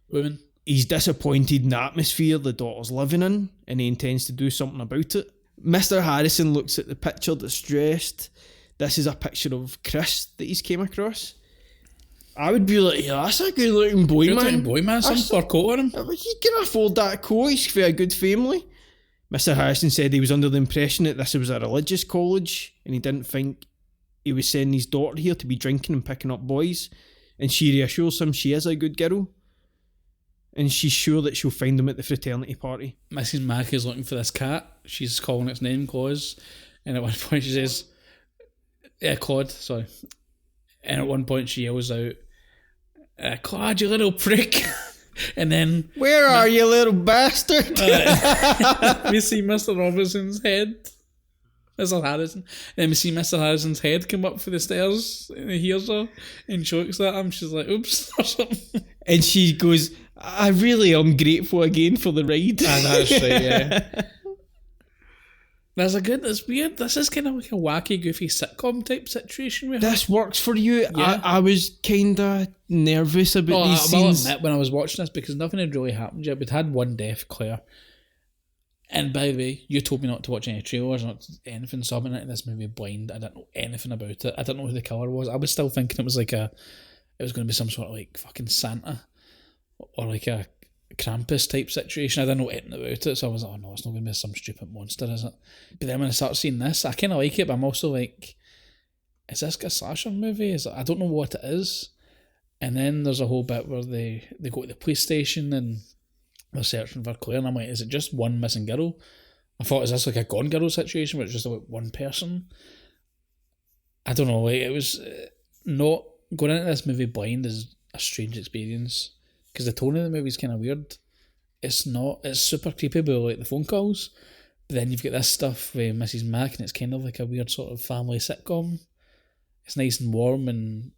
Women? He's disappointed in the atmosphere the daughter's living in, and he intends to do something about it. Mr. Harrison looks at the picture distressed. This is a picture of Chris that he's came across. I would be like, yeah, that's a good looking boy, Good man. looking boy, man. Some fur coat on him. He can afford that coat. He's for a good family. Mr. Harrison said he was under the impression that this was a religious college, and he didn't think he was sending his daughter here to be drinking and picking up boys. And she reassures him she is a good girl, and she's sure that she'll find him at the fraternity party. Mrs. Mack is looking for this cat. She's calling its name Claus, and at one point she says, Claude, sorry. And at one point she yells out, Claude, you little prick. And then... Where are you, little bastard? We see Mr. Robinson's head. Mr. Harrison. And then we see Mr. Harrison's head come up for the stairs, and he hears her and chokes at him. She's like, oops, or something. And she goes, I really am grateful again for the ride. That's right, yeah. That's weird. This is kind of like a wacky, goofy sitcom type situation. This works for you? Yeah. I was kind of nervous about these scenes. I'll admit, when I was watching this, because nothing had really happened yet, we'd had one death, Claire. And by the way, you told me not to watch any trailers, not anything, so I went into this movie blind. I didn't know anything about it. I didn't know who the killer was. I was still thinking it was going to be some sort of like fucking Santa or like a Krampus type situation. I didn't know anything about it, so I was like, oh no, it's not going to be some stupid monster, is it? But then when I start seeing this, I kind of like it, but I'm also like, is this a slasher movie? I don't know what it is. And then there's a whole bit where they go to the police station and they're searching for Claire, and I'm like, is it just one missing girl? I thought, is this like a Gone Girl situation where it's just about one person? I don't know, like, it was not... Going into this movie blind is a strange experience, because the tone of the movie is kind of weird. It's super creepy with like the phone calls, but then you've got this stuff with Mrs. Mack, and it's kind of like a weird sort of family sitcom. It's nice and warm and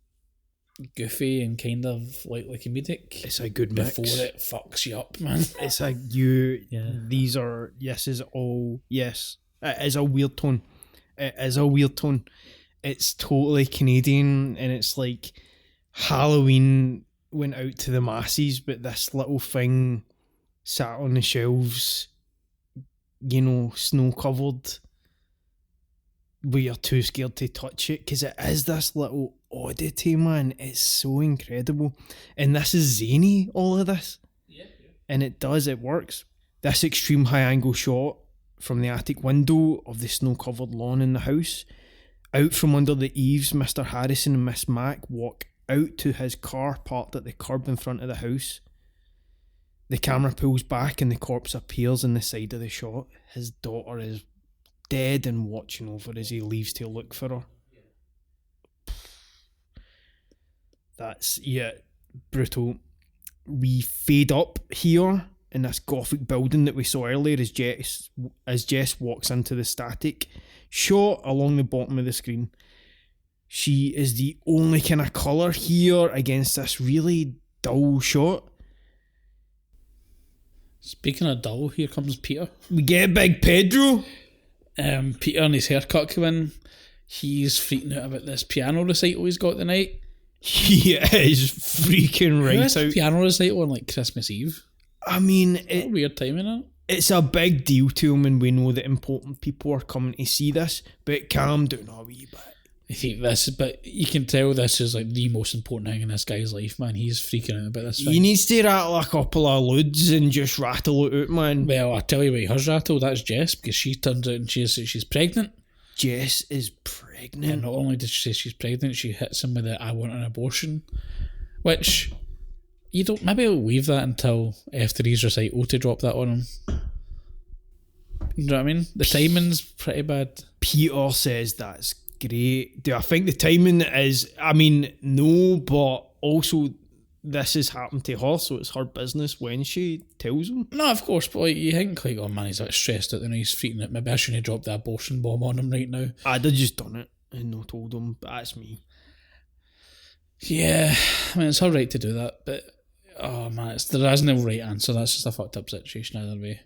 goofy and kind of like comedic. It's a good mix. Before it fucks you up, man. It's a These are yes. It is a weird tone. It's totally Canadian, and it's like Halloween went out to the masses, but this little thing sat on the shelves, snow covered, but you're too scared to touch it, because it is this little oddity, man. It's so incredible, and this is zany, all of this. And it works. This extreme high angle shot from the attic window of the snow covered lawn in the house. Out from under the eaves, Mr. Harrison and Miss Mack walk out to his car parked at the curb in front of the house. The camera pulls back and the corpse appears in the side of the shot. His daughter is dead and watching over as he leaves to look for her. That's, brutal. We fade up here in this gothic building that we saw earlier as Jess walks into the static shot along the bottom of the screen. She is the only kind of colour here against this really dull shot. Speaking of dull, here comes Peter. We get Big Pedro. Peter and his haircut come in. He's freaking out about this piano recital he's got tonight. He is freaking right out. Piano recital on like Christmas Eve. I mean, weird timing, isn't it? It's a big deal to him, and we know that important people are coming to see this, but calm down a wee bit. I think but you can tell this is like the most important thing in this guy's life, man. He's freaking out about this thing. He needs to rattle a couple of loads and just rattle it out, man. Well, I tell you what, hers rattle, that's Jess, because she turns out and she's pregnant. Jess is pregnant. And not only did she say she's pregnant, she hits him with the I want an abortion, which you don't, maybe I'll leave that until after his recital to drop that on him. You know what I mean? The timing's pretty bad. Peter says that's great. Do I think the timing is, no, but also this has happened to her, so it's her business when she tells him. No, of course, but like, you think like, oh man, he's like stressed out and he's freaking out. Maybe I shouldn't have dropped the abortion bomb on him right now. I'd have just done it and not told him, but that's me. Yeah, I mean, it's her right to do that, but oh man, there is no right answer. That's just a fucked up situation either way.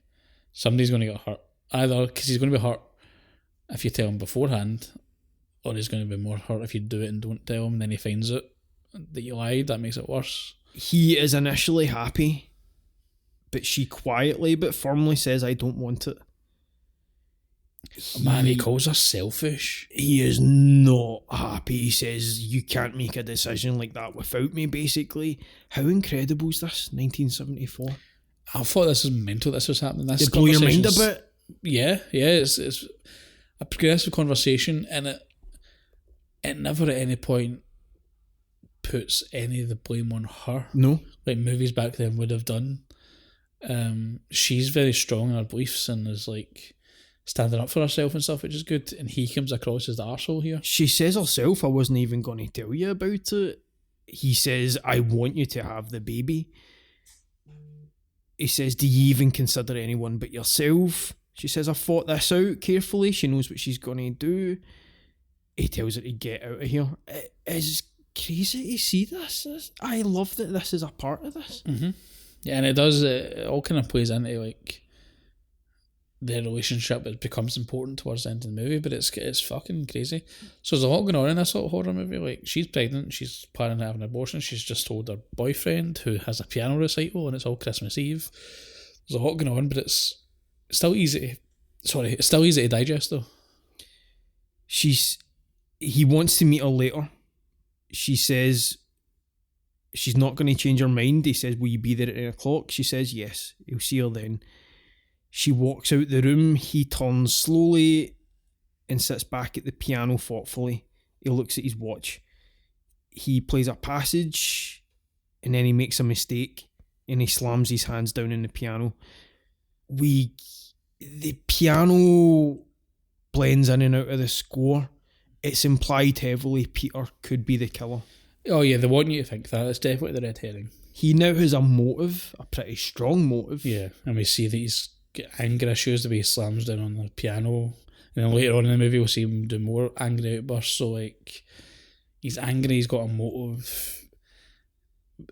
Somebody's going to get hurt. Either because he's going to be hurt if you tell him beforehand, or he's going to be more hurt if you do it and don't tell him, and then he finds out that you lied. That makes it worse. He is initially happy, but she quietly but firmly says, I don't want it. Man, he calls her selfish. He is not happy. He says, you can't make a decision like that without me, basically. How incredible is this? 1974. I thought this was mental. This was happening. This Did it blow your mind a bit? Yeah. It's a progressive conversation, and it never at any point puts any of the blame on her. No. Like movies back then would have done. She's very strong in her beliefs and is like standing up for herself and stuff, which is good. And he comes across as the arsehole here. She says herself, I wasn't even going to tell you about it. He says, I want you to have the baby. He says, do you even consider anyone but yourself? She says, I've thought this out carefully. She knows what she's going to do. He tells her to get out of here. It is crazy to see this. I love that this is a part of this. Mm-hmm. Yeah, and it all kind of plays into like their relationship. It becomes important towards the end of the movie, but it's fucking crazy. So there's a lot going on in this little horror movie. Like, she's pregnant, she's planning to have an abortion, she's just told her boyfriend, who has a piano recital, and it's all Christmas Eve. There's a lot going on, but it's still easy to digest though. He wants to meet her later. She says she's not going to change her mind. He says, will you be there at 9 o'clock? She says yes. He'll see her then. She walks out the room. He turns slowly and sits back at the piano thoughtfully. He looks at his watch. He plays a passage and then he makes a mistake and he slams his hands down on the piano. The piano blends in and out of the score. It's implied heavily Peter could be the killer. Oh yeah, they want you to think that. It's definitely the red herring. He now has a motive, a pretty strong motive. Yeah, and we see that he's got anger issues, the way he slams down on the piano. And then later on in the movie we'll see him do more angry outbursts. So like, he's angry, he's got a motive.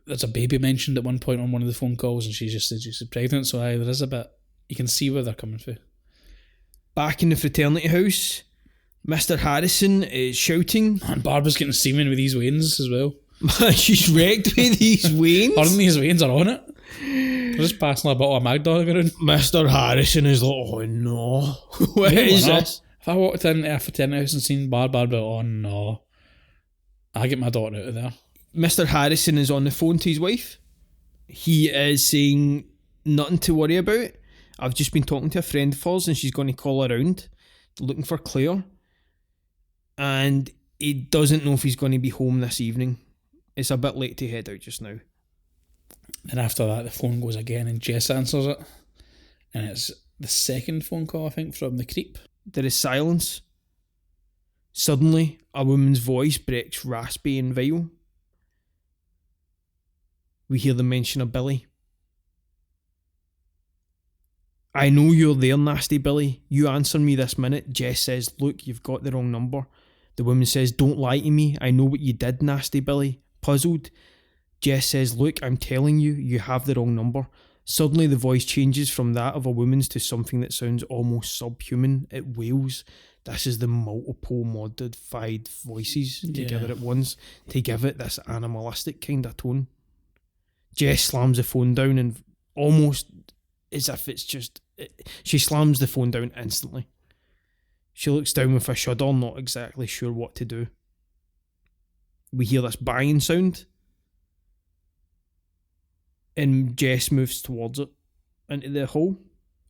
There's a baby mentioned at one point on one of the phone calls, and she just says she's pregnant, so there is a bit, you can see where they're coming from. Back in the fraternity house, Mr. Harrison is shouting. And Barbara's getting semen with these veins as well. She's wrecked with these veins. Her and these veins are on it. They're just passing a bottle of Mag Dog around. Mr. Harrison is like, oh no. What is this? If I walked into a fraternity house and seen Barbara, I'd be like, oh no. I get my daughter out of there. Mr. Harrison is on the phone to his wife. He is saying nothing to worry about. I've just been talking to a friend of hers and she's going to call around looking for Claire. And he doesn't know if he's going to be home this evening. It's a bit late to head out just now. And after that, the phone goes again and Jess answers it. And it's the second phone call, I think, from the creep. There is silence. Suddenly, a woman's voice breaks raspy and vile. We hear the mention of Billy. I know you're there, nasty Billy. You answer me this minute. Jess says, look, you've got the wrong number. The woman says, don't lie to me. I know what you did, nasty Billy. Puzzled, Jess says, look, I'm telling you, you have the wrong number. Suddenly the voice changes from that of a woman's to something that sounds almost subhuman. It wails. This is the multiple modified voices together at once to give it this animalistic kind of tone. Jess slams the phone down and almost as if it's just... She slams the phone down instantly. She looks down with a shudder, not exactly sure what to do. We hear this banging sound. And Jess moves towards it, into the hall.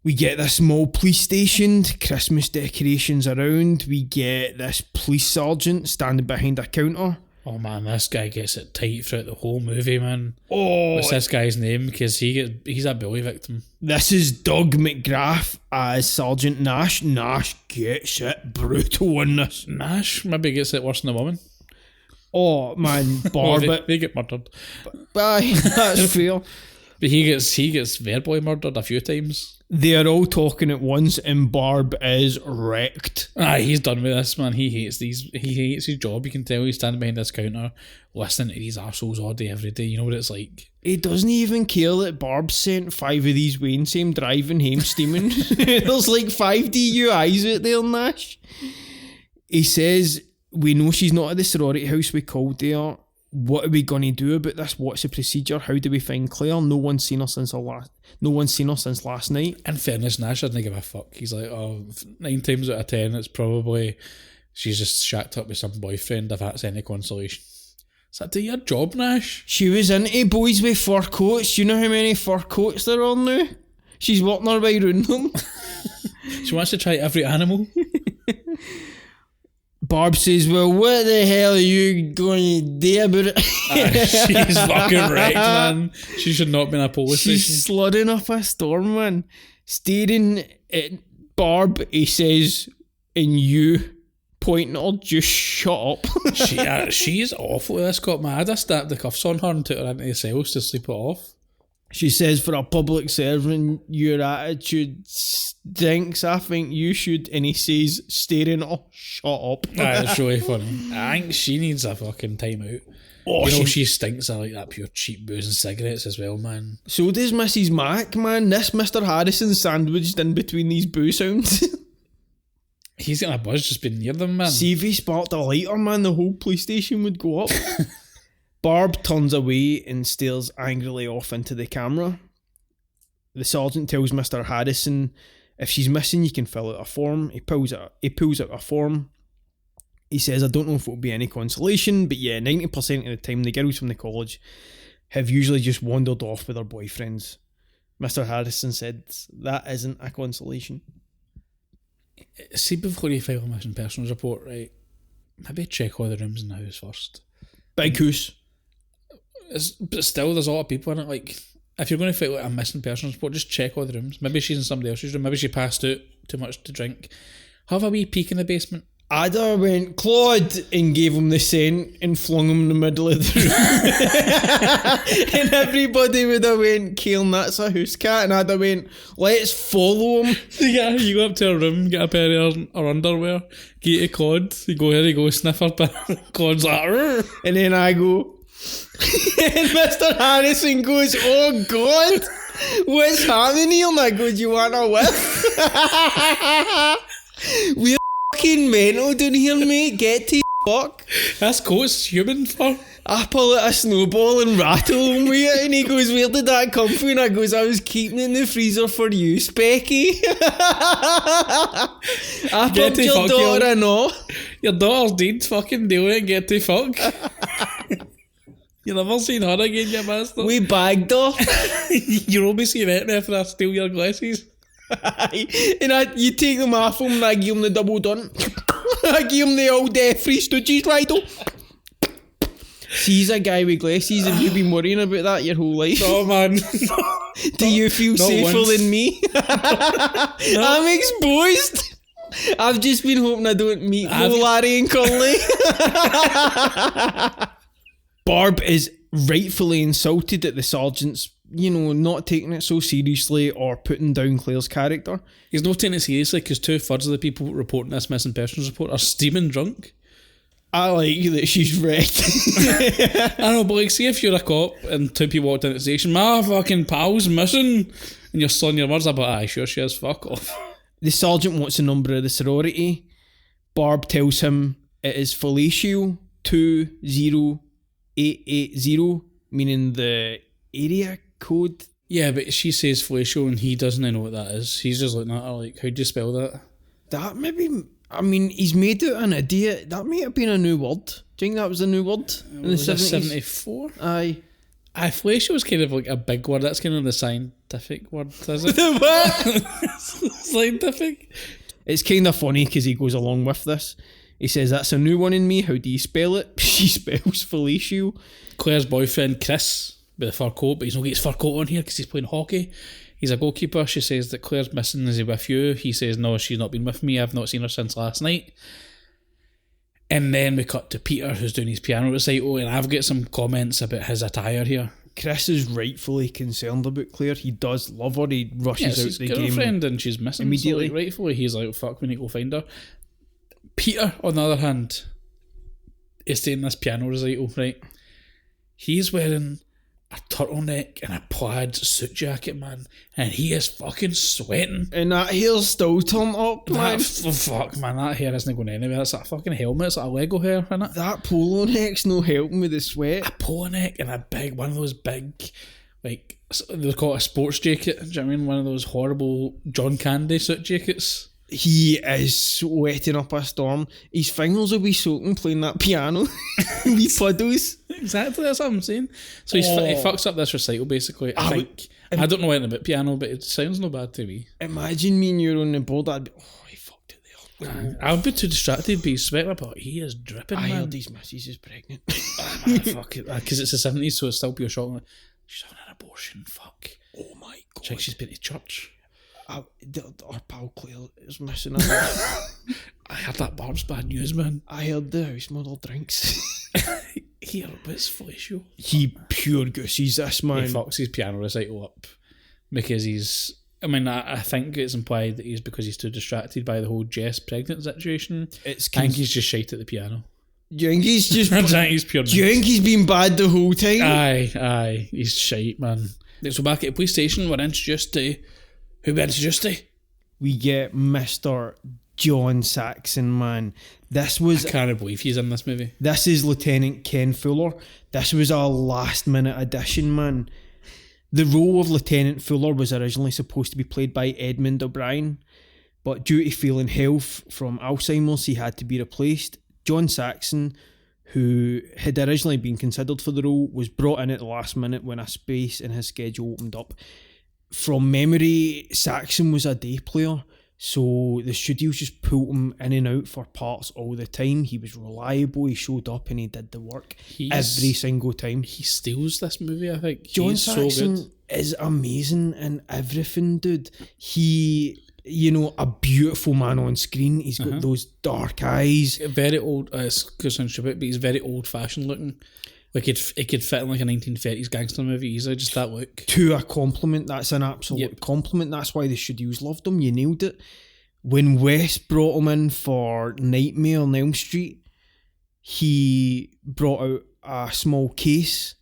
We get this small police station, Christmas decorations around. We get this police sergeant standing behind a counter. Oh man, this guy gets it tight throughout the whole movie, man. Oh, what's this guy's name? Because he's a bully victim. This is Doug McGrath as Sergeant Nash. Nash gets it brutal in this. Nash maybe gets it worse than the woman. Oh man, Barbara. They get murdered. Bye, that's fair. But he gets verbally murdered a few times. They are all talking at once, and Barb is wrecked. He's done with this, man. He hates his job. You can tell he's standing behind this counter listening to these arseholes all day, every day. You know what it's like. He doesn't even care that Barb sent 5 of these Wayne same driving home steaming. There's like 5 DUIs out there, Nash. He says, we know she's not at the sorority house we called there. What are we going to do about this? What's the procedure? How do we find Claire? No one's seen her since last night. In fairness, Nash doesn't give a fuck. He's like, 9 times out of 10, it's probably she's just shacked up with some boyfriend, if that's any consolation. Is that do your job, Nash? She was into boys with fur coats. Do you know how many fur coats there are now? She's working her way around them. She wants to try every animal. Barb says, well, what the hell are you going to do about it? She's fucking wrecked, man. She should not be in a police station. She's sludding up a storm, man. Staring at Barb, he says, and you, pointing at her, just shut up. She's awful with this cop. My dad snapped the cuffs on her and took her into the cells to sleep it off. She says, for a public servant, your attitude stinks. I think you should. And he says, staring at her, shut up. It's really funny. I think she needs a fucking time out. Oh, she stinks of like that pure cheap booze and cigarettes as well, man. So does Mrs. Mac, man. This Mr. Harrison sandwiched in between these boo sounds. He's getting a buzz just being near them, man. See if he sparked a lighter, man, the whole police station would go up. Barb turns away and stares angrily off into the camera. The sergeant tells Mr. Harrison, if she's missing, you can fill out a form. He pulls out a form. He says, I don't know if it'll be any consolation, but yeah, 90% of the time the girls from the college have usually just wandered off with their boyfriends. Mr. Harrison said, that isn't a consolation. See, before you file a missing persons report, right, maybe check all the rooms in the house first. Big house. But still, there's a lot of people in it. Like, if you're going to file a missing persons report, just check all the rooms. Maybe she's in somebody else's room. Maybe she passed out too much to drink. Have a wee peek in the basement. Ada went, Claude, and gave him the scent and flung him in the middle of the room. And everybody would have went, Kaelin, that's a house cat. And Ada went, let's follow him. Yeah, you go up to her room, get a pair of her underwear, get to Claude, you go, here you go, sniff her, Claude's like, Rrr. And then I go, and Mr. Harrison goes, oh God, what's happening here? And I go, do you want a whiff? We're fucking mental down here, mate. Get to fuck. That's coat's human for. I pull out a snowball and rattle him with it, and he goes, where did that come from? And I goes, I was keeping it in the freezer for you, Specky. I pumped your daughter and all. Your daughter's dead, fucking do it, get to fuck. You never seen her again, you bastard. We bagged her. You're obviously met me after I steal your glasses. And you take them off him and I give him the double done. I give him the old Three Stooges riddle. She's a guy with glasses. Have you been worrying about that your whole life? No, man. Do you feel safer once. than me? No. I'm exposed. I've just been hoping I don't meet Larry and Curly. Barb is rightfully insulted at the sergeant's, not taking it so seriously or putting down Claire's character. He's not taking it seriously because 2/3 of the people reporting this missing persons report are steaming drunk. I like that she's wrecked. I know, but like, see if you're a cop and 2 people walked into the station, my fucking pal's missing, and you're slurring your words about, aye, sure she is, fuck off. The sergeant wants the number of the sorority. Barb tells him it is Fellatio 20880, meaning the area code. Yeah, but she says Fellatio and he doesn't know what that is. He's just looking at her like, how'd you spell that? That maybe, he's made out an idiot. That might have been a new word. Do you think that was a new word in the 70s? 74? Aye. Fellatio was kind of like a big word. That's kind of the scientific word, is it? The what? Scientific? It's kind of funny because he goes along with this. He says, that's a new one in me. How do you spell it? She spells Fellatio. Claire's boyfriend, Chris, with the fur coat, but he's not got his fur coat on here because he's playing hockey. He's a goalkeeper. She says that Claire's missing. Is he with you? He says, no, she's not been with me. I've not seen her since last night. And then we cut to Peter, who's doing his piano recital, and I've got some comments about his attire here. Chris is rightfully concerned about Claire. He does love her. He rushes out his the game girlfriend and she's missing immediately. So, like, rightfully, he's like, fuck, we need to go find her. Peter, on the other hand, is staying in this piano recital, right? He's wearing a turtleneck and a plaid suit jacket, man, and he is fucking sweating. And that hair's still turned up, man. Fuck, man, that hair isn't going anywhere. It's like a fucking helmet. It's like a Lego hair, isn't it? That polo neck's no helping with the sweat. A polo neck and a big, one of those big, like, they call it a sports jacket. Do you know what I mean? One of those horrible John Candy suit jackets. He is sweating up a storm. His fingers will be soaking playing that piano. Wee puddles. Exactly, that's what I'm saying. So he fucks up this recital, basically. I think. I don't know anything about piano, but it sounds no bad to me. Imagine me and you on the board. I'd be, he fucked it there. I would be too distracted, be sweating up. He is dripping, I man. heard his missus is pregnant. Fuck it. Because it's the 70s, so it's still pure shock. Like, she's having an abortion, fuck. Oh my god. Check, she's been to church. Our pal Claire is missing out. I heard that Barb's bad news, man. I heard the house model drinks. Here, but it's fellatio. He pure goosies this, man. He fucks his piano recital up because he's... I mean, I think it's implied that he's because he's too distracted by the whole Jess pregnant situation. I think he's just shite at the piano. Do you think he's just... He's pure... Do you think he's been bad the whole time? Aye. He's shite, man. So back at the police station, we're introduced to... Who we're introduced to? We get Mr. John Saxon, man. This was... I can't believe he's in this movie. This is Lieutenant Ken Fuller. This was a last minute addition, man. The role of Lieutenant Fuller was originally supposed to be played by Edmund O'Brien, but due to failing health from Alzheimer's, he had to be replaced. John Saxon, who had originally been considered for the role, was brought in at the last minute when a space in his schedule opened up. From memory, Saxon was a day player, so the studios just pulled him in and out for parts all the time. He was reliable, he showed up and he did the work every single time. He steals this movie, I think. John Saxon so good. is amazing in everything, dude. He, a beautiful man on screen. He's got those dark eyes. Very old, it's going to sound stupid, but he's very old-fashioned looking. Like, it could fit in like a 1930s gangster movie easily, just that look. To a compliment, that's an absolute compliment. That's why the studios loved him. You nailed it. When Wes brought him in for Nightmare on Elm Street, he brought out a small case.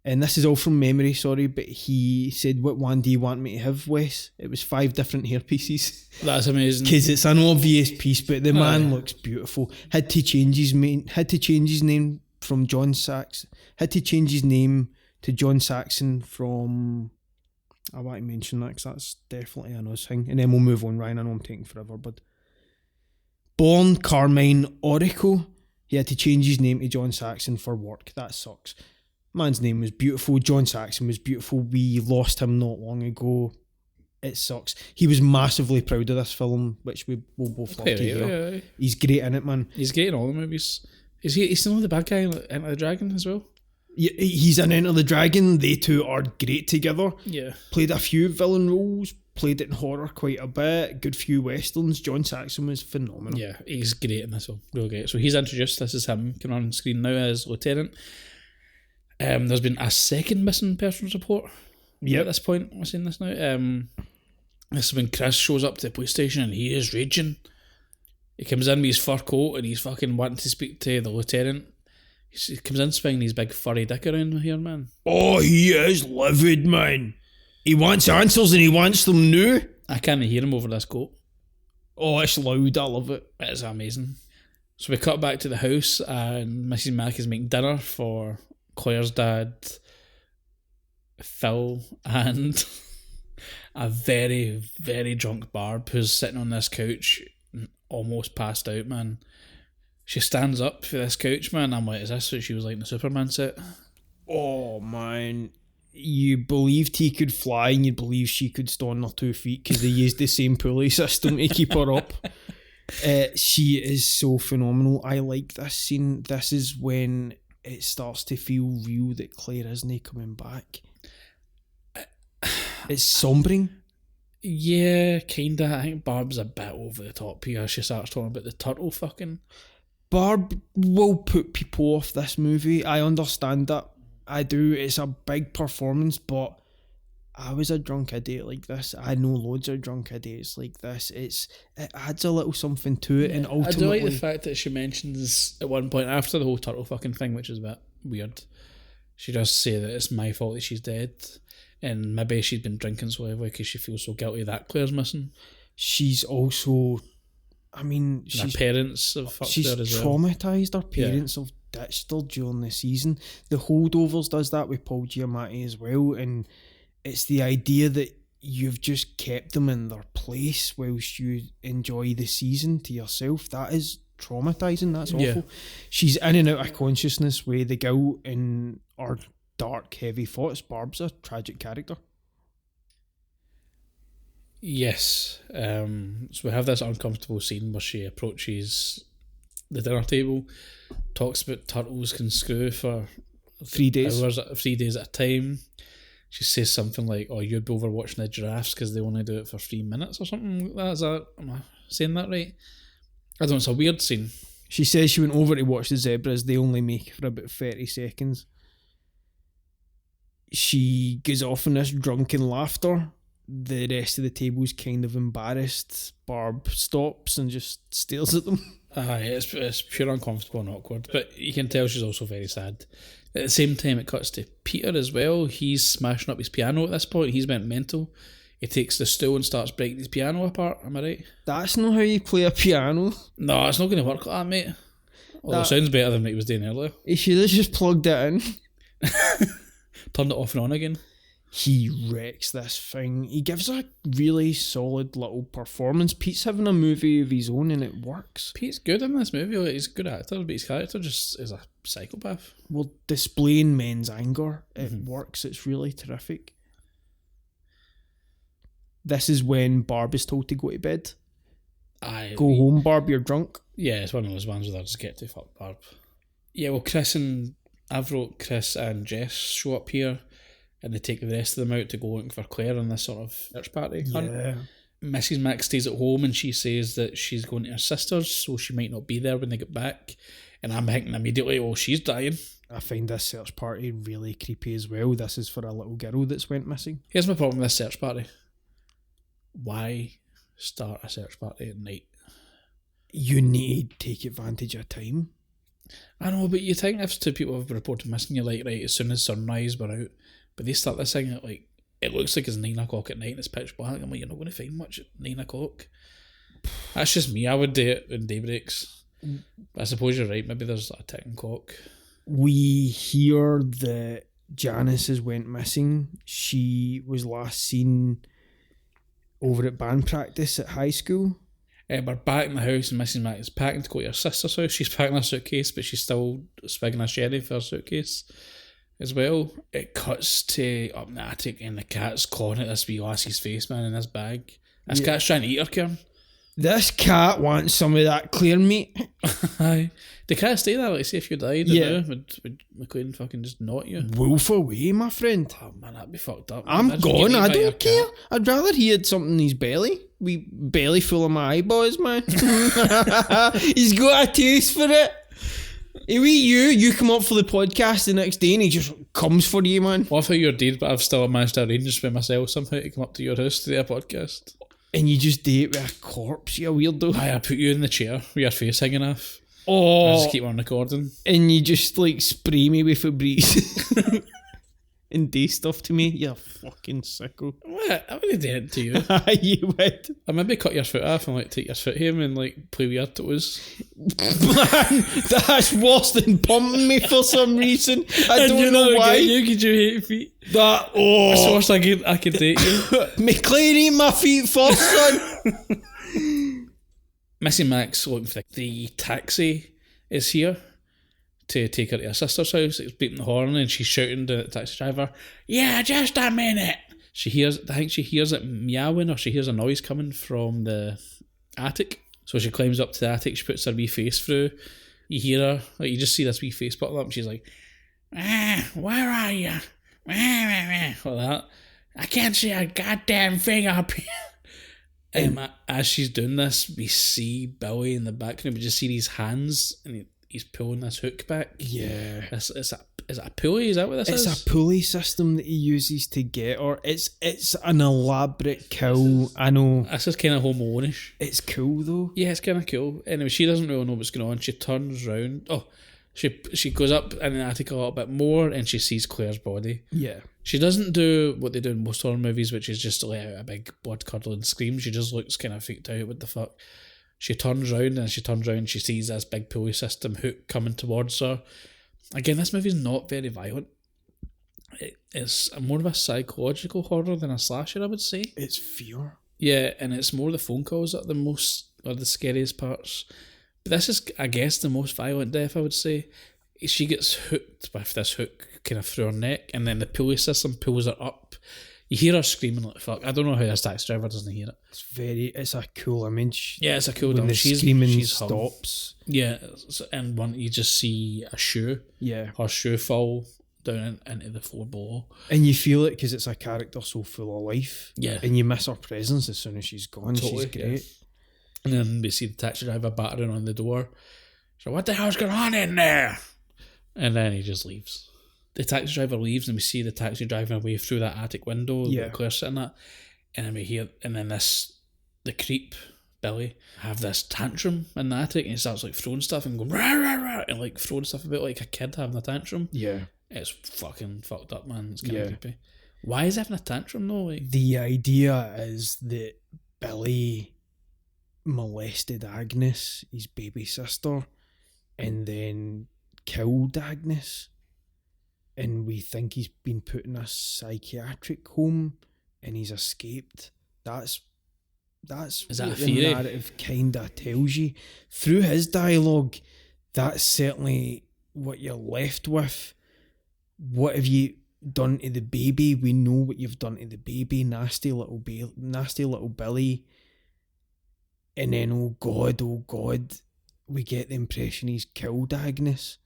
And this is all from memory, sorry, but he said, "What one do you want me to have, Wes?" It was 5 different hairpieces. That's amazing. Because it's an obvious piece, but the man looks beautiful. Had to change his name from John Saxon. Had to change his name to John Saxon from... I want to mention that because that's definitely a us thing. And then we'll move on, Ryan. I know I'm taking forever, but... Born Carmine Orico. He had to change his name to John Saxon for work. That sucks. Man's name was beautiful. John Saxon was beautiful. We lost him not long ago. It sucks. He was massively proud of this film, which we will both love to hear. Yeah. He's great in it, man. He's great in all the movies. He's still the bad guy in Enter the Dragon as well? Yeah, he's in Enter the Dragon. They two are great together. Yeah. Played a few villain roles. Played it in horror quite a bit. Good few westerns. John Saxon was phenomenal. Yeah, he's great in this one. Real great. So he's introduced. This is him coming on screen now as Lieutenant. There's been a second missing persons report. Yeah. At this point, we're seeing this now. This is when Chris shows up to the police station and he is raging. He comes in with his fur coat and he's fucking wanting to speak to the lieutenant. He comes in swinging his big furry dick around here, man. Oh, he is livid, man. He wants answers and he wants them now. I can't hear him over this coat. Oh, it's loud. I love it. It's amazing. So we cut back to the house and Mrs. Mack is making dinner for Claire's dad, Phil, and a very, very drunk Barb who's sitting on this couch almost passed out, man. She stands up for this couch, man. I'm like, is this what she was like in the Superman set? Oh, man. You believed he could fly and you believed she could stand on her 2 feet because they used the same pulley system to keep her up. She is so phenomenal. I like this scene. This is when it starts to feel real that Claire isn't coming back. It's sombering. Yeah, kinda. I think Barb's a bit over the top here. She starts talking about the turtle fucking. Barb will put people off this movie. I understand that. I do. It's a big performance, but I was a drunk idiot like this. I know loads of drunk idiots like this. It adds a little something to it, and ultimately, I do like the fact that she mentions at one point after the whole turtle fucking thing, which is a bit weird. She does say that it's my fault that she's dead, and maybe she's been drinking so heavily because she feels so guilty that Claire's missing. she's also, I mean, Her parents have fucked she's her as well. traumatised. Her parents have ditched her during the season. The Holdovers does that with Paul Giamatti as well, and it's the idea that you've just kept them in their place whilst you enjoy the season to yourself. That is traumatising. That's awful. Yeah. She's in and out of consciousness with the guilt and her dark, heavy thoughts. Barb's a tragic character. Yes. So we have this uncomfortable scene where she approaches the dinner table, talks about turtles can screw for 3 days. hours, 3 days at a time. She says something like, "Oh, you'd be over watching the giraffes because they only do it for 3 minutes or something like that." Is that, am I saying that right? I don't know, it's a weird scene. She says she went over to watch the zebras. They only make it for about 30 seconds. She goes off in this drunken laughter. The rest of the table's kind of embarrassed. Barb stops and just stares at them. It's pure uncomfortable and awkward, but you can tell she's also very sad. At the same time, it cuts to Peter as well. He's smashing up his piano at this point. He's went mental. He takes the stool and starts breaking his piano apart. Am I right? That's not how you play a piano. No, it's not going to work like that, mate. Although it sounds better than what he was doing earlier. He should have just plugged it in. Turned it off and on again. He wrecks this thing. He gives a really solid little performance. Pete's having a movie of his own and it works. Pete's good in this movie. Like, he's a good actor, but his character just is a psychopath. Well, displaying men's anger, it works. It's really terrific. This is when Barb is told to go to bed. Go home, Barb, you're drunk. Yeah, it's one of those ones where they just get to fuck Barb. Yeah, well, Chris and Jess show up here and they take the rest of them out to go looking for Claire on this sort of search party hunt. Yeah. Mrs. Max stays at home and she says that she's going to her sister's, so she might not be there when they get back. And I'm thinking immediately, oh, she's dying. I find this search party really creepy as well. This is for a little girl that's went missing. Here's my problem with this search party. Why start a search party at night? You need to take advantage of time. I know, but you think if two people have been reported missing, you're like, right, as soon as sunrise, we're out. But they start this thing at like, it looks like it's 9 o'clock at night and it's pitch black. I'm like, you're not going to find much at 9 o'clock. That's just me. I would do it in daybreaks. But I suppose you're right. Maybe there's a ticking clock. We hear that Janice has went missing. She was last seen over at band practice at high school. We're back in the house and Mrs. Mac is packing to go to her sister's house. She's packing her suitcase, but she's still swigging a sherry for her suitcase as well. It cuts to up in the attic and the cat's clawing at this wee lassie's face, man, in this bag. This cat's trying to eat her, Kieran. This cat wants some of that clear meat. Aye. The cat stay there, like, say if you died, would McLean fucking just knot you? Wolf away, my friend. Oh man, that'd be fucked up. I'm Imagine gone, getting I eaten by your don't care. cat. I'd rather he had something in his belly. Wee belly full of my eyeballs, man. He's got a taste for it. He'll eat you come up for the podcast the next day and he just comes for you, man. Well, I thought you were dead, but I've still managed to arrange with myself somehow to come up to your house to do a podcast. And you just do it with a corpse, you weirdo. Aye, I put you in the chair with your face hanging off. I Oh, just keep on recording. and you just like spray me with Febreze and do stuff to me. You fucking sicko. What? I wouldn't do it to you. You would. I maybe cut your foot off and like take your foot home and like play with your toes. Man, that's worse than pumping me for some reason. I don't know why. You could you hate feet. That, That's the worst I could date you. McLean, eat my feet first, son. Missy Max looking for the taxi is here to take her to her sister's house. It's beating the horn and she's shouting to the taxi driver, "Yeah, just a minute." I think she hears it meowing, or she hears a noise coming from the attic. So she climbs up to the attic, she puts her wee face through. You hear her, like you just see this wee face pop up and she's like, "Where are you?" Like that. "I can't see a goddamn thing up here." As she's doing this, we see Billy in the background. We just see his hands, and he's pulling this hook back. Yeah. It's is it a pulley? Is that what this is? It's a pulley system that he uses to get her. It's an elaborate kill. I know. This is kind of Home Alone-ish. It's cool though. Yeah, it's kind of cool. Anyway, she doesn't really know what's going on. She turns round. Oh, she goes up in the attic a little bit more and she sees Claire's body. Yeah. She doesn't do what they do in most horror movies, which is just to let out a big blood-curdling scream. She just looks kind of freaked out. What the fuck? She turns round and she sees this big pulley system hook coming towards her. Again, this movie's not very violent. It's more of a psychological horror than a slasher, I would say. It's fear. Yeah, and it's more the phone calls that are the scariest parts. But this is, I guess, the most violent death, I would say. She gets hooked with this hook kind of through her neck, and then the pulley system pulls her up. You hear her screaming like fuck. I don't know how this taxi driver doesn't hear it. It's a cool image. Yeah, it's a cool when image. the screaming hung. stops. Yeah, and one you just see a shoe. Yeah. Her shoe fall down into the floor below. And you feel it because it's a character so full of life. Yeah. And you miss her presence as soon as she's gone. Totally, she's great. Yeah. And then we see the taxi driver battering on the door. So what the hell's going on in there? And then he just leaves. The taxi driver leaves and we see the taxi driving away through that attic window that Claire's sitting at. And then we hear, and then the creep, Billy, have this tantrum in the attic and he starts like throwing stuff and going rah rah rah and like throwing stuff about like a kid having a tantrum. Yeah. It's fucking fucked up, man. It's kind of creepy. Why is he having a tantrum though? Like, the idea is that Billy molested Agnes, his baby sister, and then killed Agnes. And we think he's been put in a psychiatric home and he's escaped. That's is that what a the theory? narrative kind of tells you. Through his dialogue, that's certainly what you're left with. What have you done to the baby? We know what you've done to the baby. Nasty little Billy. And then, oh God, we get the impression he's killed Agnes.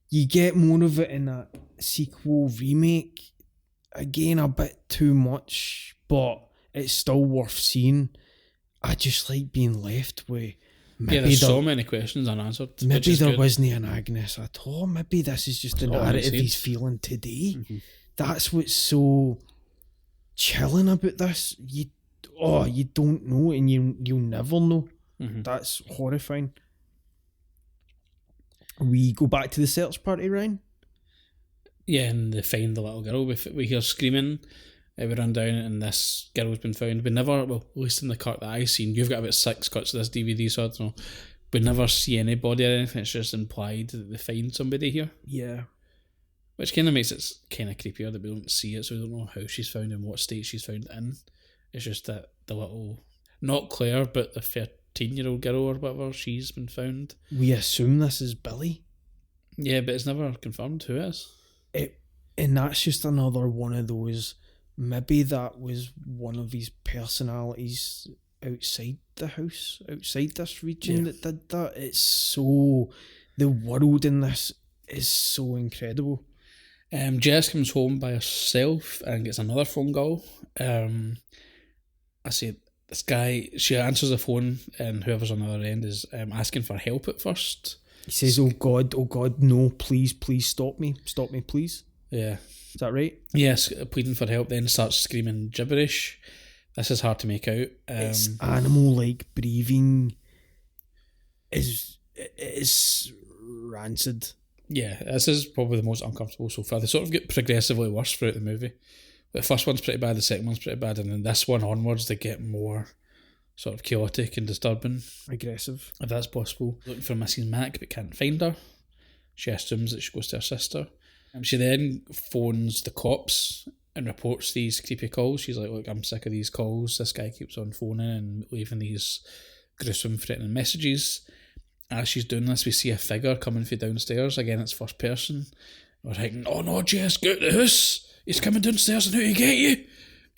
You get more of it in that sequel remake. Again, a bit too much, but it's still worth seeing. I just like being left with... there's so many questions unanswered. Maybe there wasn't an Agnes at all. Maybe this is just the narrative he's feeling today. Mm-hmm. That's what's so chilling about this. You don't know and you'll never know. Mm-hmm. That's horrifying. We go back to the search party, Ryan. Yeah, and they find the little girl. We hear screaming. We run down and this girl's been found. We never, well, at least in the cut that I've seen, you've got about 6 cuts of this DVD, so I don't know. We never see anybody or anything. It's just implied that they find somebody here. Yeah. Which kind of makes it kind of creepier that we don't see it, so we don't know how she's found and what state she's found in. It's just that the little, not Claire, but the 13-year-old girl or whatever, she's been found. We assume this is Billy. Yeah, but it's never confirmed who it is. And that's just another one of those, maybe that was one of his personalities outside the house, outside this region that did that. It's so, the world in this is so incredible. Jess comes home by herself and gets another phone call. I say, this guy, she answers the phone and whoever's on the other end is asking for help at first. He says, oh God, no, please stop me, please. Yeah. Is that right? Yes, pleading for help, then starts screaming gibberish. This is hard to make out. It's animal-like breathing is rancid. Yeah, this is probably the most uncomfortable so far. They sort of get progressively worse throughout the movie. The first one's pretty bad, the second one's pretty bad, and then this one onwards they get more sort of chaotic and disturbing. Aggressive. If that's possible. Looking for Mrs. Mac but can't find her. She assumes that she goes to her sister. She then phones the cops and reports these creepy calls. She's like, look, I'm sick of these calls. This guy keeps on phoning and leaving these gruesome, threatening messages. As she's doing this, we see a figure coming from downstairs. Again, it's first person. We're thinking, oh no, Jess, get out of the house. He's coming downstairs and how to get you.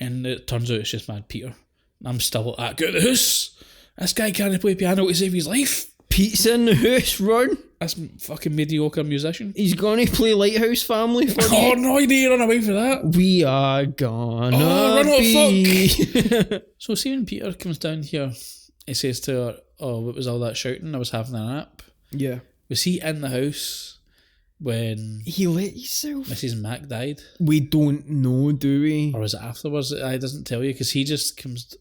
And it turns out it's just Mad Peter. I'm still at that, get out of the house. This guy can't play piano to save his life. Pete's in the house, run. This fucking mediocre musician. He's gonna play Lighthouse Family for you. Oh no, you need to run away for that. We are gonna run be. fuck. So see when Peter comes down here, he says to her, oh, what was all that shouting? I was having a nap. Yeah. Was he in the house? when He let himself. Mrs. Mac died. We don't know, do we? Or was it afterwards? It doesn't tell you, because he just comes...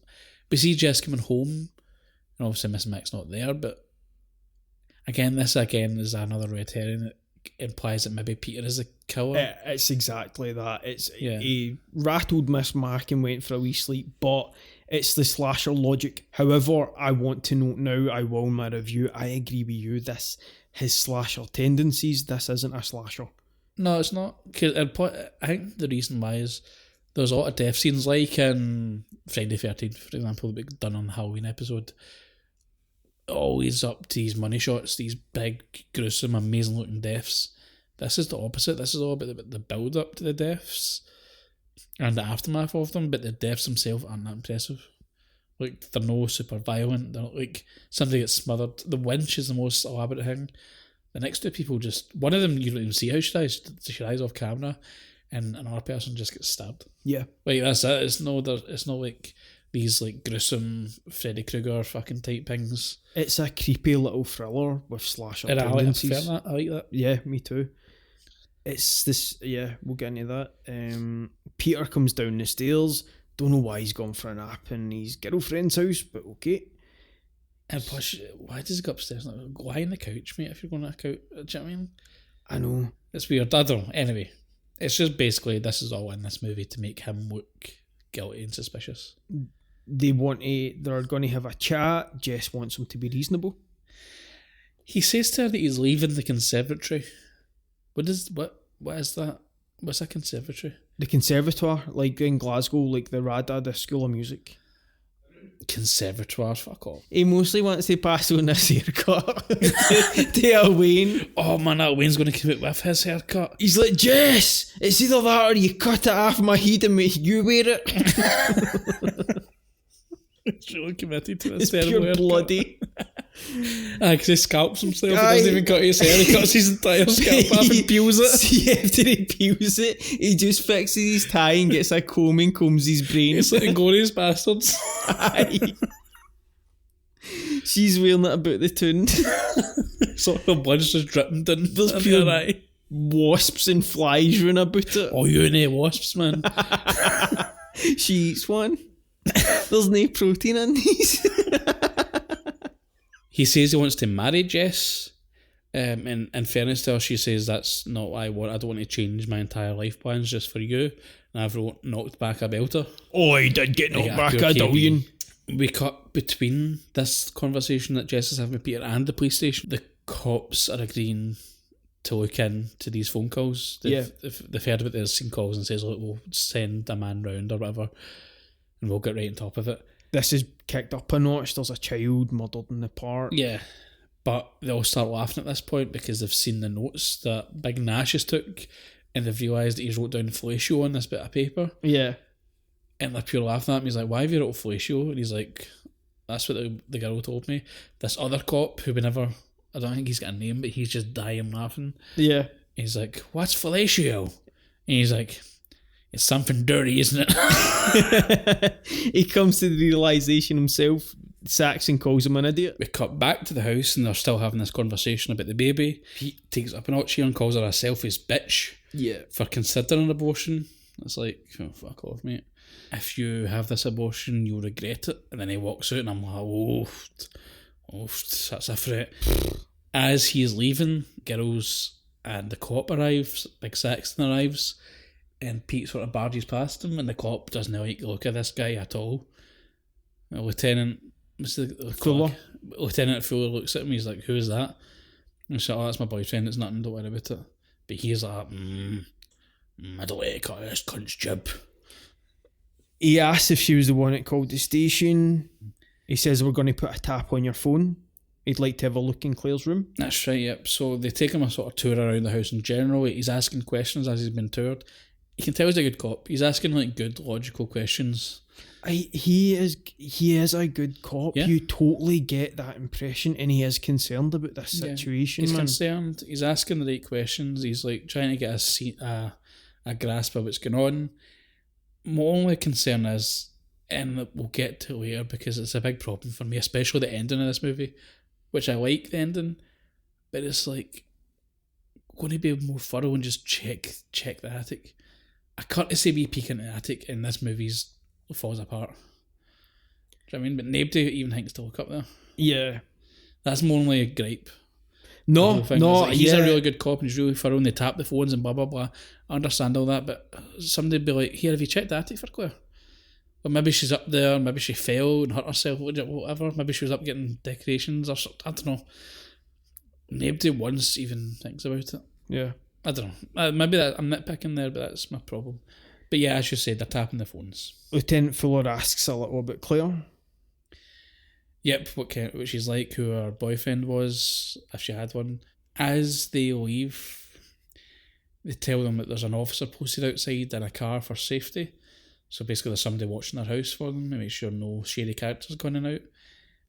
We see Jess coming home, and obviously Miss Mac's not there, but this is another red herring that implies that maybe Peter is a killer. It's exactly that. Yeah. He rattled Miss Mac and went for a wee sleep, but it's the slasher logic. However, I want to note now, I will in my review, I agree with you, his slasher tendencies, this isn't a slasher. No, it's not. Cause I think the reason why is there's a lot of death scenes, like in Friday the 13th, for example, that we've done on the Halloween episode. Always up to these money shots, these big, gruesome, amazing looking deaths. This is the opposite. This is all about the build up to the deaths and the aftermath of them, but the deaths themselves aren't that impressive. Like, they're no super violent. They're not like somebody gets smothered. The winch is the most elaborate thing. The next two people just... One of them, you don't even see how she dies. She dies off camera, and another person just gets stabbed. Yeah. Like, that's it. It's no like these like gruesome Freddy Krueger fucking type things. It's a creepy little thriller with slasher And tendencies. I like that. Yeah, me too. It's this... Yeah, we'll get into that. Peter comes down the stairs. Don't know why he's gone for a nap in his girlfriend's house, but okay. And plus, why does he go upstairs? Lie on the couch, mate, if you're going to a couch. Do you know what I mean? I know. It's weird. I don't know. Anyway, it's just basically this is all in this movie to make him look guilty and suspicious. They're going to have a chat. Jess wants him to be reasonable. He says to her that he's leaving the conservatory. What is that? What's a conservatory? The conservatoire, like in Glasgow, like the RADA, the School of Music. Conservatoire, fuck off. He mostly wants to pass on this haircut to Elwayne. Oh man, Elwayne's going to come out with his haircut. He's like, Jess, it's either that or you cut it off my head and make you wear it. He's really committed to this. It's pure bloody. Because he scalps himself. He doesn't even cut his hair. He cuts his entire scalp off and peels it. See, after he peels it, he just fixes his tie and gets a comb and combs his brain. It's like Inglourious Bastards. Aye. She's wearing it about the tune. So the blood's just dripping down. There's pure wasps and flies running about it. Oh, you ain't wasps, man. She eats one. There's no protein in these. He says he wants to marry Jess. In fairness to her, she says that's not what I want. I don't want to change my entire life plans just for you. And I've knocked back a belter. Oh, he did get knocked back a billion. We cut between this conversation that Jess is having with Peter and the police station. The cops are agreeing to look into these phone calls. They've heard about there's seen calls and says, look, we'll send a man round or whatever and we'll get right on top of it. This is kicked up a notch. There's a child murdered in the park. Yeah, but they all start laughing at this point because they've seen the notes that Big Nash has took and they've realised that he's wrote down fellatio on this bit of paper. Yeah. And they're pure laughing at him. He's like, why have you wrote fellatio? And he's like, that's what the girl told me. This other cop who we never... I don't think he's got a name, but he's just dying laughing. Yeah. He's like, what's fellatio? And he's like... It's something dirty, isn't it? He comes to the realisation himself. Saxon calls him an idiot. We cut back to the house and they're still having this conversation about the baby. Pete takes it up a notch here and calls her a selfish bitch. Yeah. For considering abortion. It's like, oh, fuck off, mate. If you have this abortion, you'll regret it. And then he walks out and I'm like, that's a threat. As he is leaving, girls and the cop arrives, Big Saxon arrives. And Pete sort of barges past him, and the cop doesn't like the look of this guy at all. Lieutenant Fuller. Lieutenant Fuller looks at him, he's like, who is that? And he's like, oh, that's my boyfriend, it's nothing, don't worry about it. But he's like, I don't like to cut this cunt's jib. He asks if she was the one that called the station. He says we're going to put a tap on your phone. He'd like to have a look in Claire's room. That's right, yep. So they take him a sort of tour around the house in general. He's asking questions as he's been toured. You can tell he's a good cop. He's asking like good, logical questions. He is a good cop. Yeah. You totally get that impression, and he is concerned about this situation. He's man. concerned. He's asking the right questions. He's like trying to get a grasp of what's going on. My only concern is, and we'll get to later because it's a big problem for me, especially the ending of this movie, which I like the ending, but it's like, going to be more thorough and just check the attic. A courtesy wee peek into the attic in this movie's falls apart. Do you know what I mean? But nobody even thinks to look up there. Yeah. That's more only a gripe. No, he's a really good cop and he's really thorough and they tap the phones and blah blah blah. I understand all that, but somebody'd be like, here, have you checked the attic for Claire? Or maybe she's up there, maybe she fell and hurt herself, whatever. Maybe she was up getting decorations or something. I don't know. Nobody once even thinks about it. Yeah. I don't know. Maybe I'm nitpicking there, but that's my problem. But yeah, as you said, they're tapping the phones. Lieutenant Fuller asks a little about Claire. Yep, what she's like, who her boyfriend was, if she had one. As they leave, they tell them that there's an officer posted outside in a car for safety. So basically there's somebody watching their house for them to make sure no shady characters going in and out.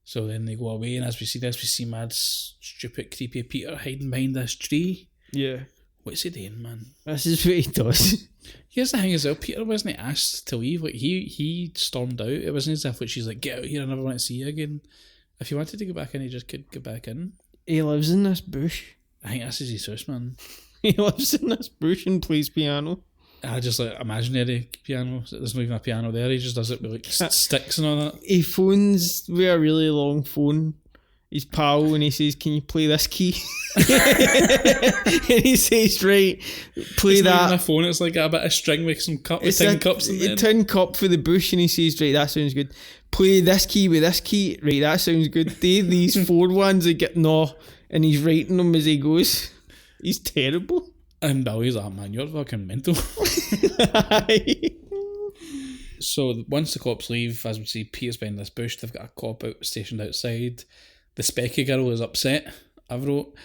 So then they go away, and as we see this, we see mad, stupid, creepy Peter hiding behind this tree. Yeah. What's he doing, man? This is what he does. Here's the thing as well, Peter wasn't asked to leave. Like he stormed out. It wasn't as if like she's like, get out here, I never want to see you again. If he wanted to go back in, he just could go back in. He lives in this bush. I think this is his house, man. He lives in this bush and plays piano. I just like imaginary piano. There's not even a piano there. He just does it with like sticks and all that. He phones with a really long phone his pal and he says, can you play this key? And he says, right, play it's that. Not even a phone, it's like a bit of string with some tin cups in there. A tin cup for the bush, and he says, right, that sounds good. Play this key with this key. Right, that sounds good. Do these 4 ones that get no, and he's writing them as he goes. He's terrible. And Billy's like, man, you're fucking mental. So once the cops leave, as we see Peter's behind this bush, they've got a cop stationed outside. The Specky girl is upset, I wrote.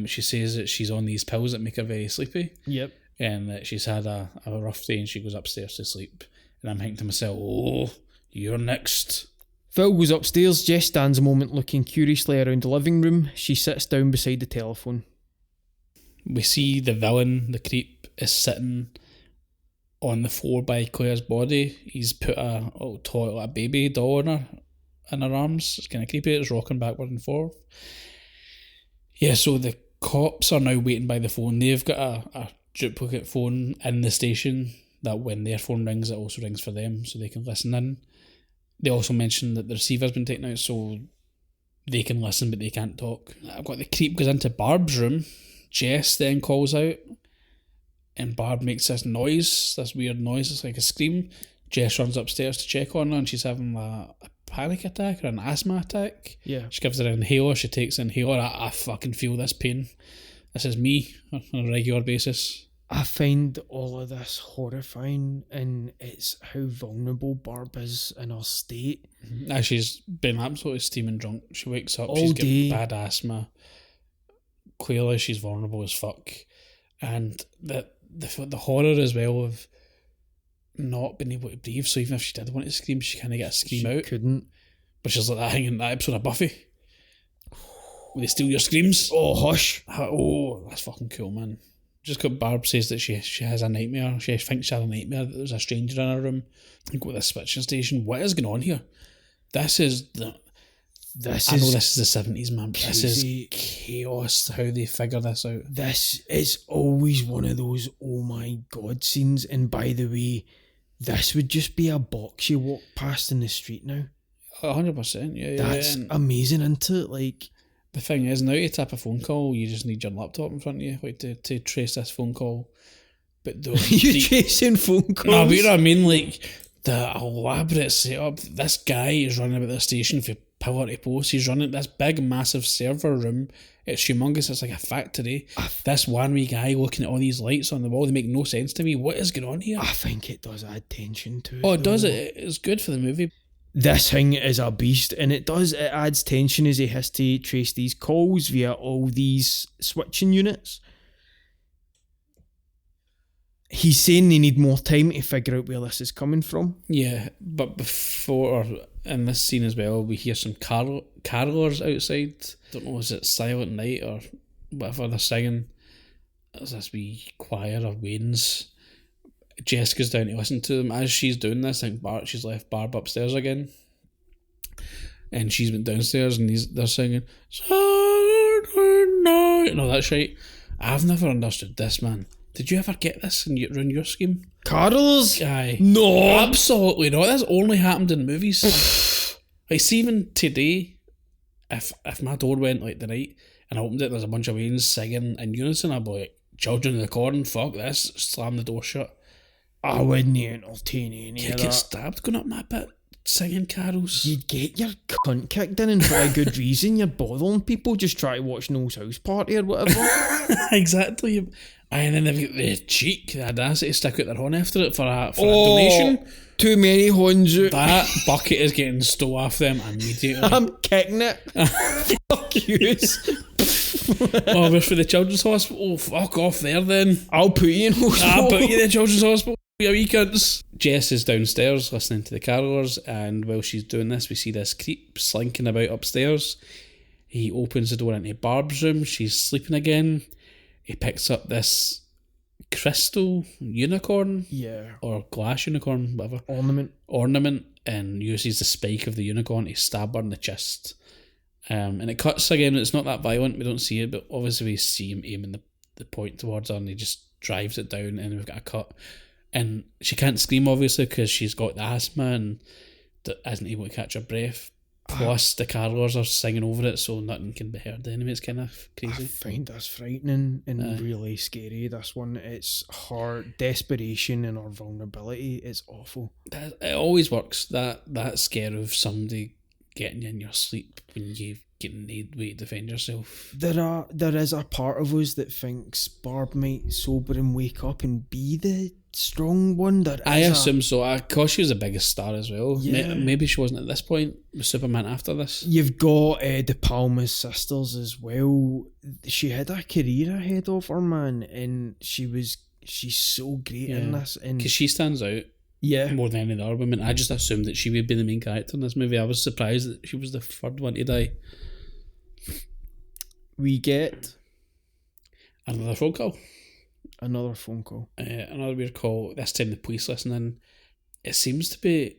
She says that she's on these pills that make her very sleepy. Yep. And that she's had a rough day and she goes upstairs to sleep. And I'm thinking to myself, oh, you're next. Phil goes upstairs. Jess stands a moment looking curiously around the living room. She sits down beside the telephone. We see the villain, the creep, is sitting on the floor by Claire's body. He's put a little toy, like a baby doll in her arms. It's kind of creepy. It's rocking backward and forth. Yeah, so the cops are now waiting by the phone. They've got a duplicate phone in the station that when their phone rings, it also rings for them so they can listen in. They also mentioned that the receiver's been taken out so they can listen but they can't talk. I've got the creep goes into Barb's room. Jess then calls out and Barb makes this noise, this weird noise. It's like a scream. Jess runs upstairs to check on her and she's having a panic attack or an asthma attack. Yeah. She gives her an inhaler. She takes an inhaler. I fucking feel this pain. This is me on a regular basis. I find all of this horrifying, and it's how vulnerable Barb is in her state. As she's been absolutely steaming drunk. She wakes up, all she's day. got bad asthma. Clearly she's vulnerable as fuck. And the horror as well of not being able to breathe, so even if she did want to scream, she kind of get a scream out. Couldn't. But she's like that thing in that episode of Buffy. Will they steal your screams? Oh, hush. Oh, that's fucking cool, man. Just got Barb says that she has a nightmare. She thinks she had a nightmare that there's a stranger in her room. And go to the switching station. What is going on here? I know this is the 70s, man, but this is chaos how they figure this out. This is always one of those oh my god scenes, and by the way, this would just be a box you walk past in the street now. 100%, yeah. That's amazing, isn't it? Like, the thing is, now you tap a phone call, you just need your laptop in front of you like to trace this phone call. But you're chasing phone calls? No, but you know what I mean? Like, the elaborate setup. This guy is running about the station for pillar to post. He's running this big, massive server room. It's humongous. It's like a factory. This one wee guy looking at all these lights on the wall, they make no sense to me. What is going on here? I think it does add tension to it. Oh, it does. It's good for the movie. This thing is a beast, and it adds tension as he has to trace these calls via all these switching units. He's saying they need more time to figure out where this is coming from. Yeah, but before, in this scene as well, we hear some carolers outside. Don't know, is it Silent Night or whatever they're singing? There's this wee choir of winds. Jessica's down to listen to them. As she's doing this, I think she's left Barb upstairs again. And she's went downstairs and they're singing Silent Night and all that shit. I've never understood this, man. Did you ever get this in your scheme? Carol's? Aye. No. Absolutely not. That's only happened in movies. Like, see, even today, if my door went like the night and I opened it and there's a bunch of Waynes singing in unison, I'd be like, Children of the Corn, fuck this, slam the door shut. I wouldn't entertain any You'd of get that. stabbed going up my bit, singing carols. You'd get your cunt kicked in and for a good reason. You're bothering people just try to watch Noel's house party or whatever. Exactly. And then they've got the cheek, the audacity to stick out their horn after it for a donation. Too many horns out. That bucket is getting stole off them immediately. I'm kicking it. Fuck you. Oh, we're for the children's hospital. Oh, fuck off there then. I'll put you in hospital. I'll put you in the children's hospital, you wee cunts. Jess is downstairs listening to the carolers, and while she's doing this, we see this creep slinking about upstairs. He opens the door into Barb's room. She's sleeping again. He picks up this crystal unicorn. Yeah. Or glass unicorn, whatever. Ornament. And uses the spike of the unicorn to stab her in the chest. And it cuts again. It's not that violent. We don't see it, but obviously we see him aiming the point towards her, and he just drives it down, and we've got a cut. And she can't scream, obviously, because she's got the asthma and isn't able to catch her breath. Plus, the carolers are singing over it, so nothing can be heard anyway. It's kind of crazy. I find that's frightening and really scary. This one, it's her desperation and her vulnerability. It's awful. It always works. That scare of somebody getting you in your sleep when you get need way to defend yourself. There is a part of us that thinks Barb might sober and wake up and be the strong one. I assume so. Because she was the biggest star as well. Yeah. Maybe she wasn't at this point with Superman after this. You've got De Palma's sisters as well. She had a career ahead of her, man, and she's so great in this. Because she stands out. Yeah. More than any other woman. I just assumed that she would be the main character in this movie. I was surprised that she was the third one to die. We get another phone call. Another weird call. This time the police listening. It seems to be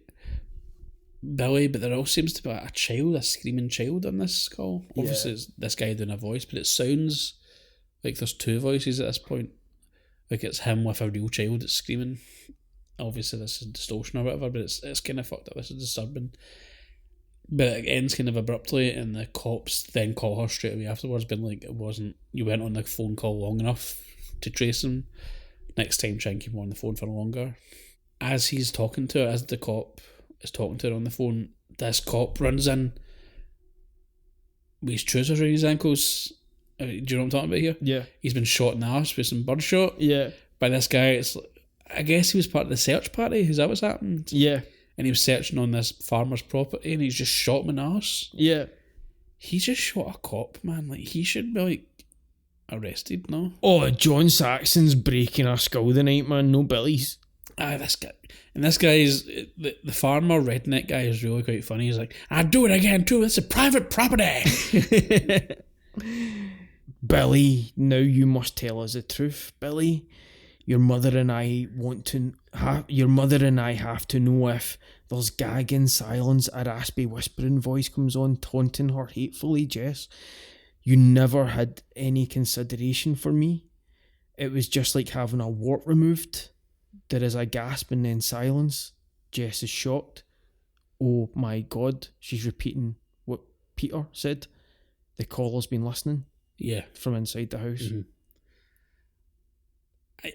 Billy, but there also seems to be a child, a screaming child on this call. Yeah. Obviously it's this guy doing a voice, but it sounds like there's two voices at this point. Like it's him with a real child that's screaming. Obviously this is distortion or whatever, but it's kind of fucked up. This is disturbing. But it ends kind of abruptly, and the cops then call her straight away afterwards, being like, you went on the phone call long enough to trace him. Next time, try and keep him on the phone for longer. As he's talking to her, as the cop is talking to her on the phone, this cop runs in with his trousers around his ankles. Do you know what I'm talking about here? Yeah. He's been shot in the arse with some birdshot. Yeah. By this guy. I guess he was part of the search party. Is that what's happened? Yeah. And he was searching on this farmer's property, and he's just shot him in the arse. Yeah. He just shot a cop, man. Like, he should be, like, arrested, no? Oh, John Saxon's breaking our skull tonight, man. No Billy's. This guy. And this guy's, the farmer redneck guy is really quite funny. He's like, I'd do it again, too. It's a private property. Billy, now you must tell us the truth, Billy. Your mother and I have to know if there's gagging silence, a raspy whispering voice comes on, taunting her hatefully. Jess, you never had any consideration for me. It was just like having a wart removed. There is a gasp and then silence. Jess is shocked. Oh my God, she's repeating what Peter said. The caller's been listening. Yeah. From inside the house. Mm-hmm.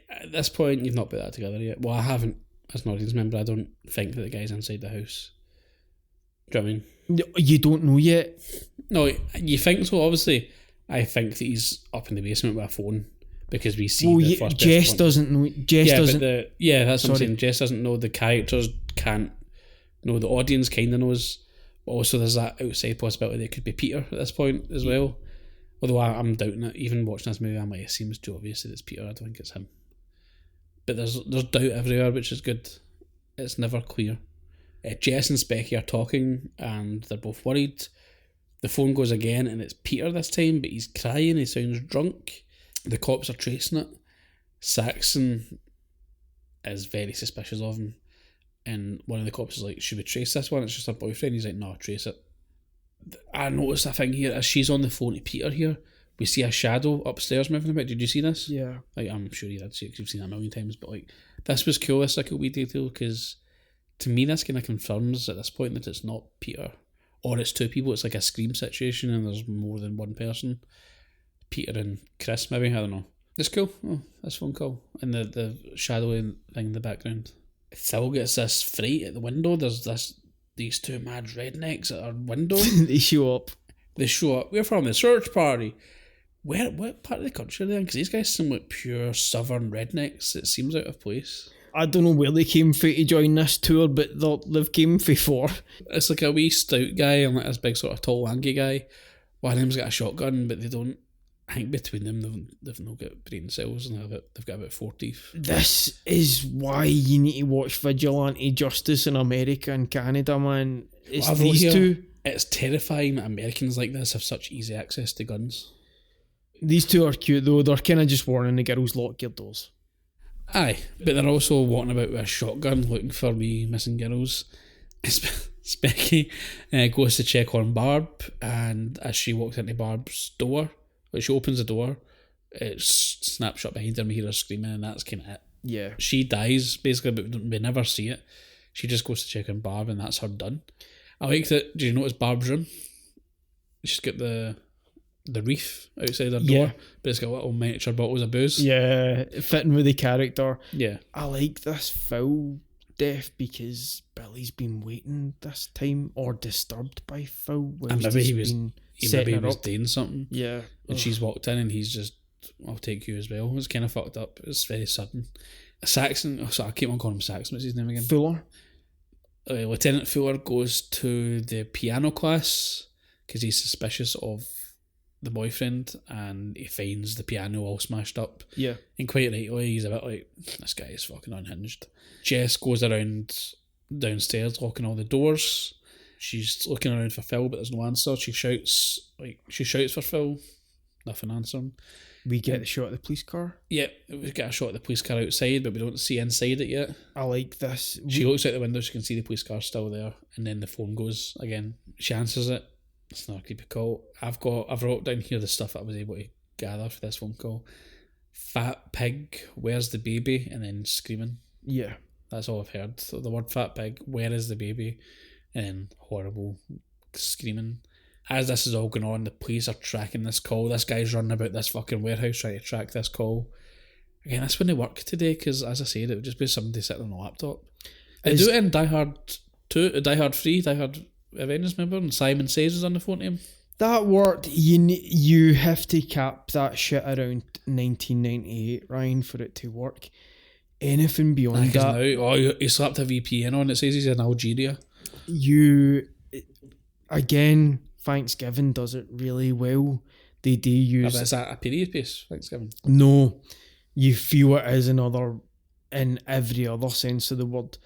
At this point, you've not put that together yet. Well, I haven't, as an audience member. I don't think that the guy's inside the house. Do you know what I mean? You don't know yet. No, you think so, obviously. I think that he's up in the basement with a phone because we see the first Jess doesn't know. That's what I'm saying. Jess doesn't know. The characters can't know. The audience kind of knows. But also there's that outside possibility that it could be Peter at this point as well. Although I'm doubting it. Even watching this movie, I'm like, it seems too obvious that it's Peter. I don't think it's him. But there's doubt everywhere, which is good. It's never clear. Jess and Specky are talking, and they're both worried. The phone goes again, and it's Peter this time, but he's crying. He sounds drunk. The cops are tracing it. Saxon is very suspicious of him, and one of the cops is like, should we trace this one? It's just her boyfriend. He's like, no, trace it. I noticed a thing here as she's on the phone to Peter here. we see a shadow upstairs moving about. Did you see this? Yeah. Like, I'm sure you did see it 'cause you've seen that a million times, but like this was cool. This like a wee detail because to me this kind of confirms at this point that it's not Peter or it's two people. It's like a Scream situation and there's more than one person. Peter and Chris, maybe, I don't know. It's cool. Oh, that's phone call and the shadowy thing in the background. Phil gets this fright at the window. There's these two mad rednecks at our window. They show up. They show up. We're from the search party. What part of the country are they in? Because these guys seem like pure southern rednecks. It seems out of place. I don't know where they came from to join this tour, but they've came from for. It's like a wee stout guy and like this big sort of tall, lanky guy. One of them's got a shotgun, but they don't. I think between them, they've not got brain cells and they've got about 4 teeth. This is why you need to watch Vigilante Justice in America and Canada, man. It's these two. It's terrifying that Americans like this have such easy access to guns. These two are cute though. They're kind of just warning the girls lock your doors. Aye, but they're also walking about with a shotgun looking for wee missing girls. Specky goes to check on Barb, and as she walks into Barb's door, when she opens the door, it snaps shut behind her and we hear her screaming, and that's kind of it. Yeah. She dies, basically, but we never see it. She just goes to check on Barb, and that's her done. I like that. Do you notice Barb's room? She's got the reef outside her door, but it's got little miniature bottles of booze. Yeah, fitting with the character. Yeah. I like this Phil death because Billy's been waiting this time or disturbed by Phil. And maybe he was up. doing something. Yeah. And she's walked in and he's just, I'll take you as well. It's kind of fucked up. It's very sudden. Saxon, I keep on calling him Saxon. What's his name again? Fuller. Lieutenant Fuller goes to the piano class because he's suspicious of the boyfriend and he finds the piano all smashed up. Yeah. And quite rightly, he's a bit like, this guy is fucking unhinged. Jess goes around downstairs locking all the doors. She's looking around for Phil, but there's no answer. She shouts for Phil. Nothing answering. We get the shot of the police car. Yeah, we get a shot of the police car outside, but we don't see inside it yet. I like this. She looks out the window, she can see the police car still there, and then the phone goes again. She answers it. It's not a creepy call. I've wrote down here the stuff I was able to gather for this phone call. Fat pig, where's the baby? And then screaming. Yeah. That's all I've heard. So the word fat pig, where is the baby? And then horrible screaming. As this is all going on, the police are tracking this call. This guy's running about this fucking warehouse trying to track this call. Again, that's when they work today, because as I said, it would just be somebody sitting on a laptop. They do it in Die Hard 2, Die Hard 3, Die Hard Avengers, remember? And Simon Says was on the phone to him. That worked. You have to cap that shit around 1998, Ryan, for it to work. Anything beyond that... Now, he slapped a VPN on. It says he's in Algeria. Again, Thanksgiving does it really well. They do use... Is that a period piece, Thanksgiving? No. You feel it is in every other sense of the word.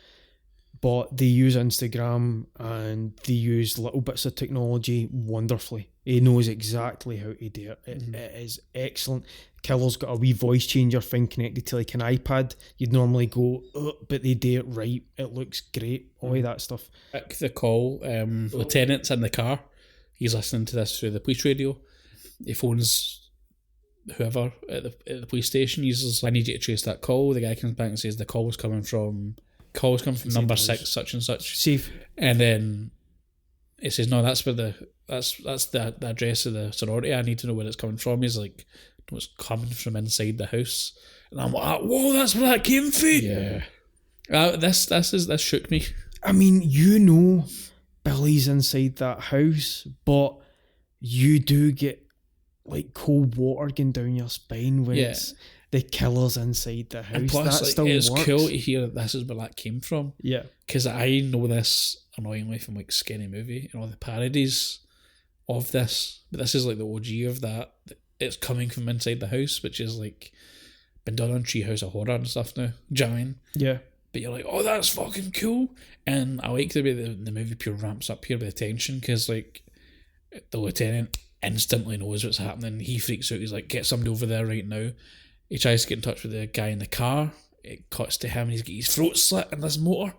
But they use Instagram and they use little bits of technology wonderfully. He knows exactly how to do it. It is excellent. Killer's got a wee voice changer thing connected to like an iPad. You'd normally go, but they do it right. It looks great. All of that stuff. Pick the call. Lieutenant's in the car. He's listening to this through the police radio. He phones whoever at the police station. He says, I need you to trace that call. The guy comes back and says the call was coming from number 6 such and such. Safe. And then he says, no, that's where that's the address of the sorority. I need to know where it's coming from. He's like, no, it's coming from inside the house. And I'm like, whoa, that's where that came from. Yeah. This shook me. I mean, Billy's inside that house, but you do get like cold water going down your spine when it's the killer's inside the house. And plus, that still it's works. cool to hear that this is where that came from. Yeah. Because I know this annoyingly from like Scary Movie and all the parodies of this. But this is like the OG of that. It's coming from inside the house, which is like been done on Treehouse of Horror and stuff now. Do you know what I mean? Yeah. But you're like, oh, that's fucking cool. And I like the way the movie pure ramps up here with the tension, because like the lieutenant instantly knows what's happening. He freaks out. He's like, get somebody over there right now. He tries to get in touch with the guy in the car. It cuts to him and he's got his throat slit in this motor.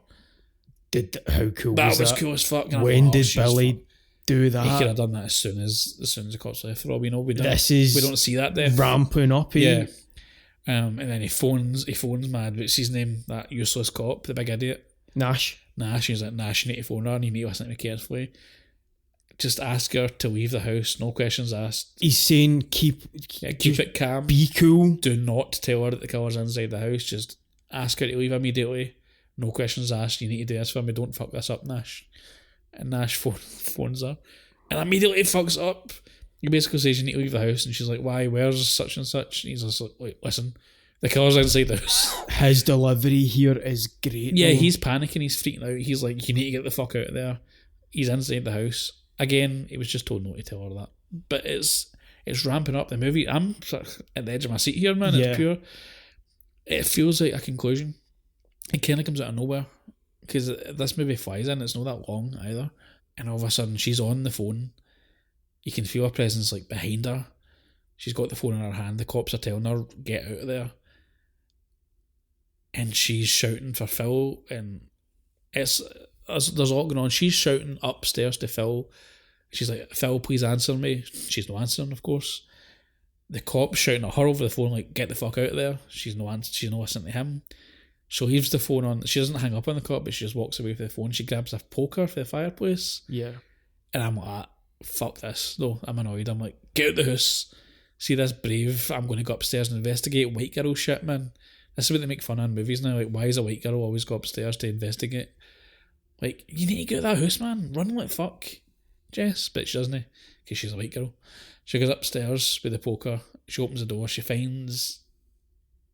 How cool was that? That was cool as fuck. And When did Billy do He that. could have done that as soon as the cops left. For all we know, we don't see that death. Ramping up, Yeah. And then he phones Mad, what's his name? That useless cop, the big idiot. Nash. He's like, Nash, you need to phone her and you need to listen to me carefully. Just ask her to leave the house, no questions asked. He's saying keep it calm. Be cool. Do not tell her that the killer's inside the house. Just ask her to leave immediately. No questions asked. You need to do this for me. Don't fuck this up, Nash. And Nash phones her. And immediately fucks up. He basically says you need to leave the house. And she's like, why? Where's such and such? And he's just like, listen, the killer's inside the house. His delivery here is great. Yeah, though. he's panicking. He's freaking out. He's like, you need to get the fuck out of there. He's inside the house. Again, he was just told not to tell her that. But it's ramping up the movie. I'm at the edge of my seat here, man. Yeah. It's pure. It feels like a conclusion. It kind of comes out of nowhere. Because this movie flies in. It's not that long either. And all of a sudden, she's on the phone. You can feel her presence like behind her. She's got the phone in her hand. The cops are telling her, get out of there. And she's shouting for Phil. And there's a lot going on. She's shouting upstairs to Phil. She's like, Phil, please answer me. She's not answering, of course. The cop's shouting at her over the phone, like, get the fuck out of there. She's not listening to him. She leaves the phone on. She doesn't hang up on the cop, but she just walks away with the phone. She grabs a poker for the fireplace. Yeah. And I'm like, fuck this. No, I'm annoyed. I'm like, get out the house. See this brave, I'm going to go upstairs and investigate white girl shit, man. This is what they make fun of in movies now. Like, why is a white girl always go upstairs to investigate? Like, you need to get out of that house, man. Run like fuck, Jess. But she doesn't, because she's a white girl. She goes upstairs with the poker. She opens the door. She finds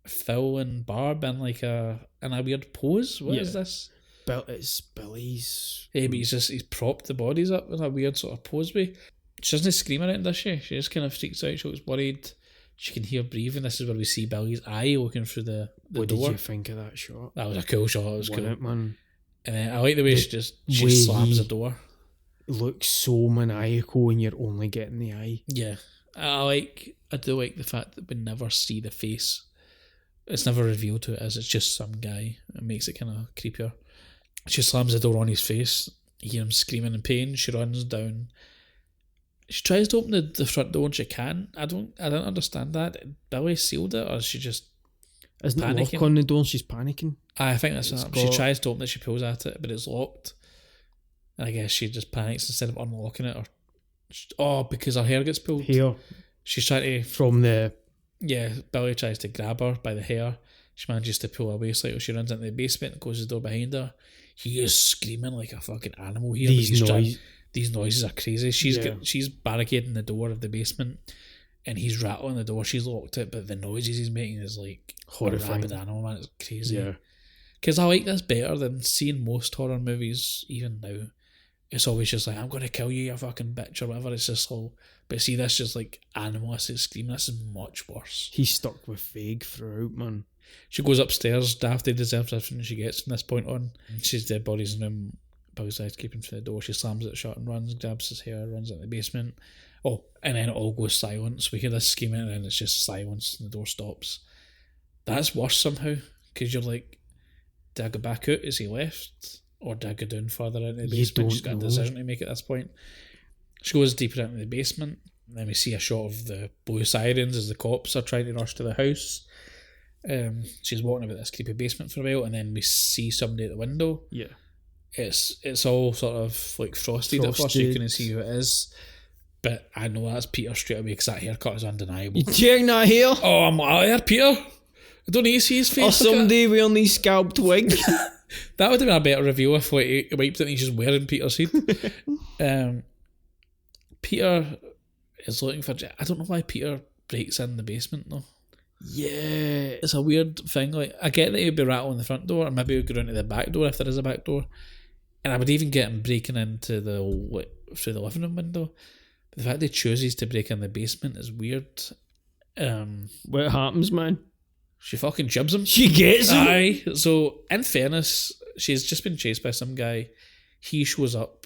Phil and Barb in like in a weird pose. What is this? It's Billy's. Yeah, but he's propped the bodies up in a weird sort of pose way. She doesn't scream at it, does she? She just kind of freaks out. She looks worried. She can hear breathing. This is where we see Billy's eye looking through the door. What did you think of that shot? That was a cool shot. It was cool. It, man. And then I like the way she slams the door. Looks so maniacal when you're only getting the eye. Yeah. I do like the fact that we never see the face. It's never revealed to it as it's just some guy. It makes it kind of creepier. She slams the door on his face. You hear him screaming in pain. She runs down. She tries to open the front door and she can't. I don't understand that. Billy sealed it, or is she just Isn't panicking? it lock on the door and she's panicking? I think that's what she tries to open it, she pulls at it, but it's locked. And I guess she just panics instead of unlocking it, or because her hair gets pulled. Here. She's trying to... From the... Yeah, Billy tries to grab her by the hair. She manages to pull away slightly. She runs into the basement and closes the door behind her. He is screaming like a fucking animal here. These noises are crazy. She's barricading the door of the basement and he's rattling the door. She's locked it, but the noises he's making is like horrifying. A rabid animal, man. It's crazy. Yeah. Because I like this better than seeing most horror movies, even now. It's always just like, I'm going to kill you, you fucking bitch, or whatever. It's just all... But see, this just like animalistic screaming. This is much worse. He's stuck with vague throughout, man. She goes upstairs. Daphne deserves everything she gets from this point on. She's dead bodies in the room. Billy's keeping through the door. She slams it shut and runs, grabs his hair, runs into the basement. Oh, and then it all goes silence. We hear this screaming and then it's just silence and the door stops. That's worse somehow, because you're like, did I go back out? Is he left? Or did I go down further into the basement? She's got a decision to make at this point. She goes deeper into the basement. Then we see a shot of the blue sirens as the cops are trying to rush to the house. She's walking about this creepy basement for a while, and then we see somebody at the window. Yeah. It's all sort of like frosted at first, you couldn't see who it is. But I know that's Peter straight away because that haircut is undeniable. You checking that hair? Oh, I'm like, there, Peter. I don't need to see his face. Or somebody wearing these scalped wig. That would have been a better review if he wiped it and he's just wearing Peter's head. Peter is looking for... I don't know why Peter breaks in the basement though. Yeah. It's a weird thing. Like, I get that he'd be rattling the front door, or maybe he'd go down to the back door if there is a back door. And I would even get him breaking into through the living room window. But the fact that he chooses to break in the basement is weird. What happens, man? She fucking jibs him. She gets him. Aye. So, in fairness, she's just been chased by some guy. He shows up.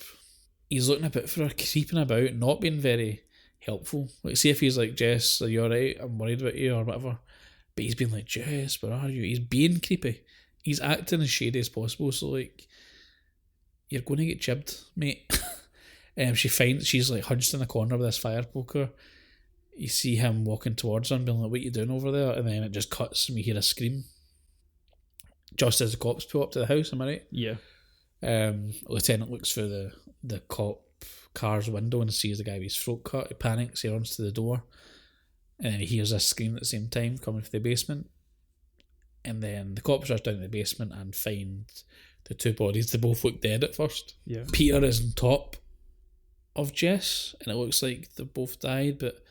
He's looking about for her, creeping about, not being very helpful. Like, see if he's like, Jess, are you alright? I'm worried about you, or whatever. But he's been like, Jess, where are you? He's being creepy. He's acting as shady as possible. So, like, you're going to get jibbed, mate. She's like hunched in the corner with this fire poker. You see him walking towards her and being like, "What are you doing over there?" And then it just cuts and we hear a scream. Just as the cops pull up to the house, am I right? Yeah. Lieutenant looks through the cop car's window and sees the guy with his throat cut. He panics, he runs to the door, and then he hears a scream at the same time coming from the basement. And then the cops rush down to the basement and find the two bodies. They both look dead at first. Yeah. Peter is on top of Jess, and it looks like they both died, but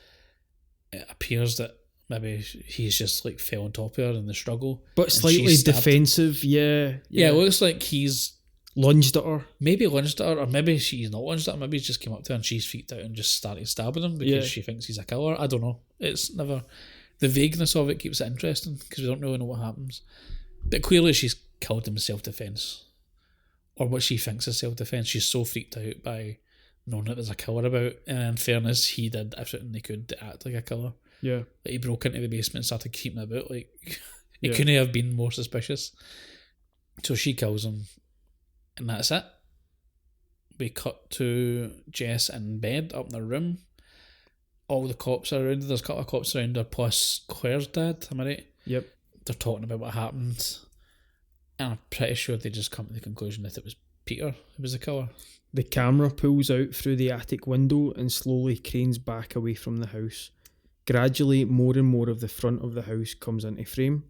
it appears that maybe he's just like fell on top of her in the struggle. But slightly defensive, yeah. Yeah, it looks like he's lunged at her. Maybe lunged at her, or maybe she's not lunged at her. Maybe he's just came up to her and she's freaked out and just started stabbing him because she thinks he's a killer. I don't know. It's never... The vagueness of it keeps it interesting because we don't really know what happens. But clearly she's killed him in self-defence. Or what she thinks is self-defence. She's so freaked out by knowing that there's a killer about. And in fairness, he did everything he could to act like a killer. Yeah. Like he broke into the basement and started keeping about. Like, it couldn't have been more suspicious. So she kills him. And that's it. We cut to Jess in bed up in their room. All the cops are around. There's a couple of cops around her, plus Claire's dad, am I right? Yep. They're talking about what happened. And I'm pretty sure they just come to the conclusion that it was Peter who was the killer. The camera pulls out through the attic window and slowly cranes back away from the house. Gradually, more and more of the front of the house comes into frame.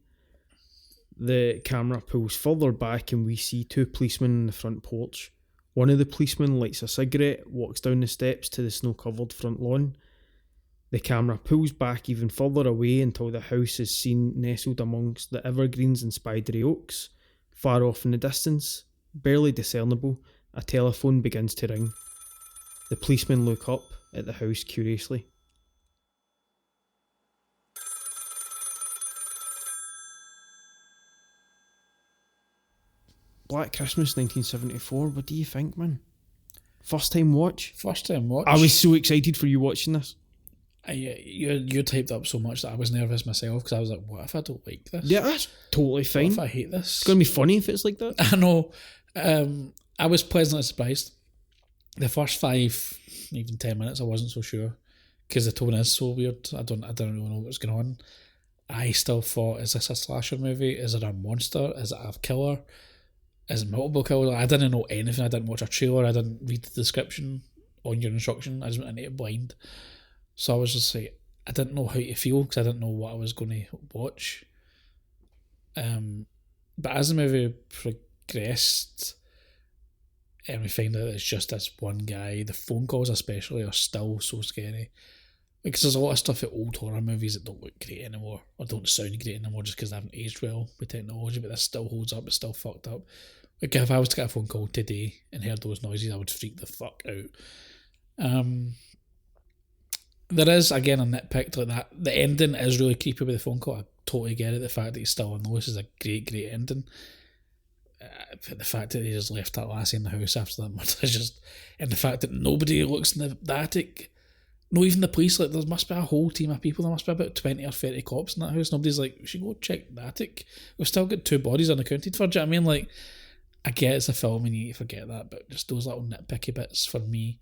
The camera pulls further back and we see two policemen on the front porch. One of the policemen lights a cigarette, walks down the steps to the snow-covered front lawn. The camera pulls back even further away until the house is seen nestled amongst the evergreens and spidery oaks. Far off in the distance, barely discernible, a telephone begins to ring. The policemen look up at the house curiously. Black Christmas 1974, what do you think, man? First time watch? First time watch. I was so excited for you watching this. You typed up so much that I was nervous myself because I was like, what if I don't like this? Yeah, that's totally fine. What if I hate this? It's going to be funny if it's like that. I know. I was pleasantly surprised. The first 5, even 10 minutes, I wasn't so sure because the tone is so weird. I don't really know what's going on. I still thought, is this a slasher movie? Is it a monster? Is it a killer? Is it multiple killers? I didn't know anything. I didn't watch a trailer. I didn't read the description on your instruction. I just went into it blind. So I was just like, I didn't know how to feel because I didn't know what I was going to watch. But as the movie progressed, and we find out it's just this one guy, the phone calls especially are still so scary. Because there's a lot of stuff in old horror movies that don't look great anymore, or don't sound great anymore just because they haven't aged well with technology, but this still holds up, it's still fucked up. Like if I was to get a phone call today and heard those noises, I would freak the fuck out. There is, again, a nitpick like that. The ending is really creepy with the phone call. I totally get it. The fact that he's still on those is a great, great ending. The fact that he just left that lassie in the house after that murder is just... And the fact that nobody looks in the attic... No, even the police, like, there must be a whole team of people. There must be about 20 or 30 cops in that house. Nobody's like, we should go check the attic. We've still got 2 bodies unaccounted for. Do you know what I mean? Like, I get it's a film and you need to forget that, but just those little nitpicky bits for me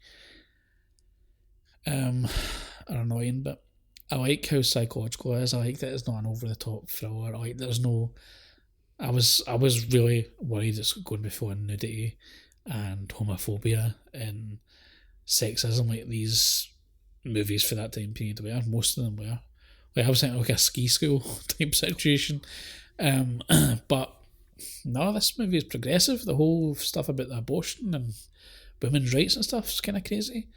are annoying. But I like how psychological it is. I like that it's not an over-the-top thriller. I like there's no... I was really worried it's going to be full of nudity and homophobia and sexism like these movies for that time period were. Most of them were. Like I was thinking like a ski school type situation. But no, this movie is progressive. The whole stuff about the abortion and women's rights and stuff is kind of crazy.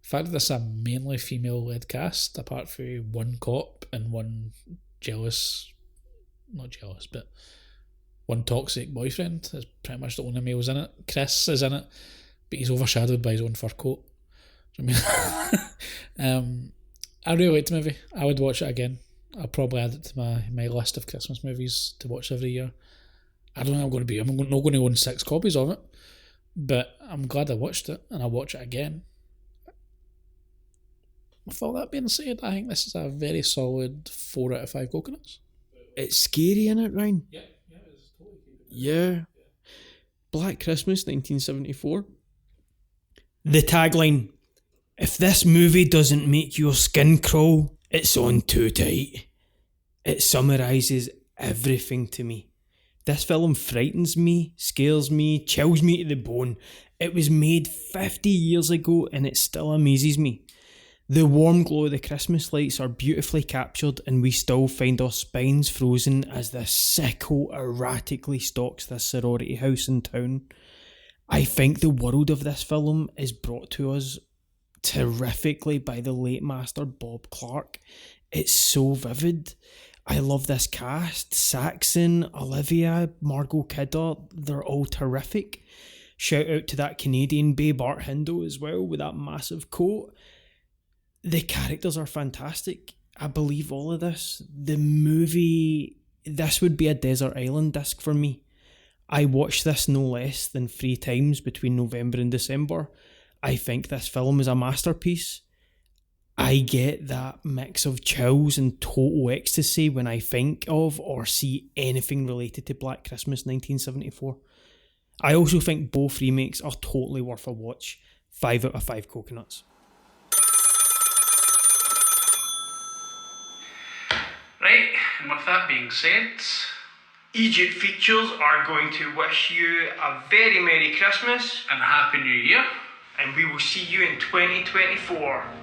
The fact that this is a mainly female-led cast, apart from one cop and one one toxic boyfriend, is pretty much the only males in it. Chris is in it, but he's overshadowed by his own fur coat. I mean, I really liked the movie. I would watch it again. I'll probably add it to my list of Christmas movies to watch every year. I don't think I'm not going to own 6 copies of it, but I'm glad I watched it and I'll watch it again. With all that being said, I think this is a very solid 4 out of 5 coconuts. It's scary, innit, Ryan? Yeah, it's totally creepy. Yeah. Black Christmas 1974. The tagline, "If this movie doesn't make your skin crawl, it's on too tight." It summarises everything to me. This film frightens me, scares me, chills me to the bone. It was made 50 years ago and it still amazes me. The warm glow of the Christmas lights are beautifully captured, and we still find our spines frozen as the sicko erratically stalks this sorority house in town. I think the world of this film is brought to us terrifically by the late master Bob Clark. It's so vivid. I love this cast. Saxon, Olivia, Margot Kidder, they're all terrific. Shout out to that Canadian babe Art Hindo as well with that massive coat. The characters are fantastic. I believe all of this. The movie, this would be a desert island disc for me. I watched this no less than 3 times between November and December. I think this film is a masterpiece. I get that mix of chills and total ecstasy when I think of or see anything related to Black Christmas 1974. I also think both remakes are totally worth a watch. 5 out of 5 coconuts. Right, and with that being said, Eedjit Features are going to wish you a very Merry Christmas and a Happy New Year. and we will see you in 2024.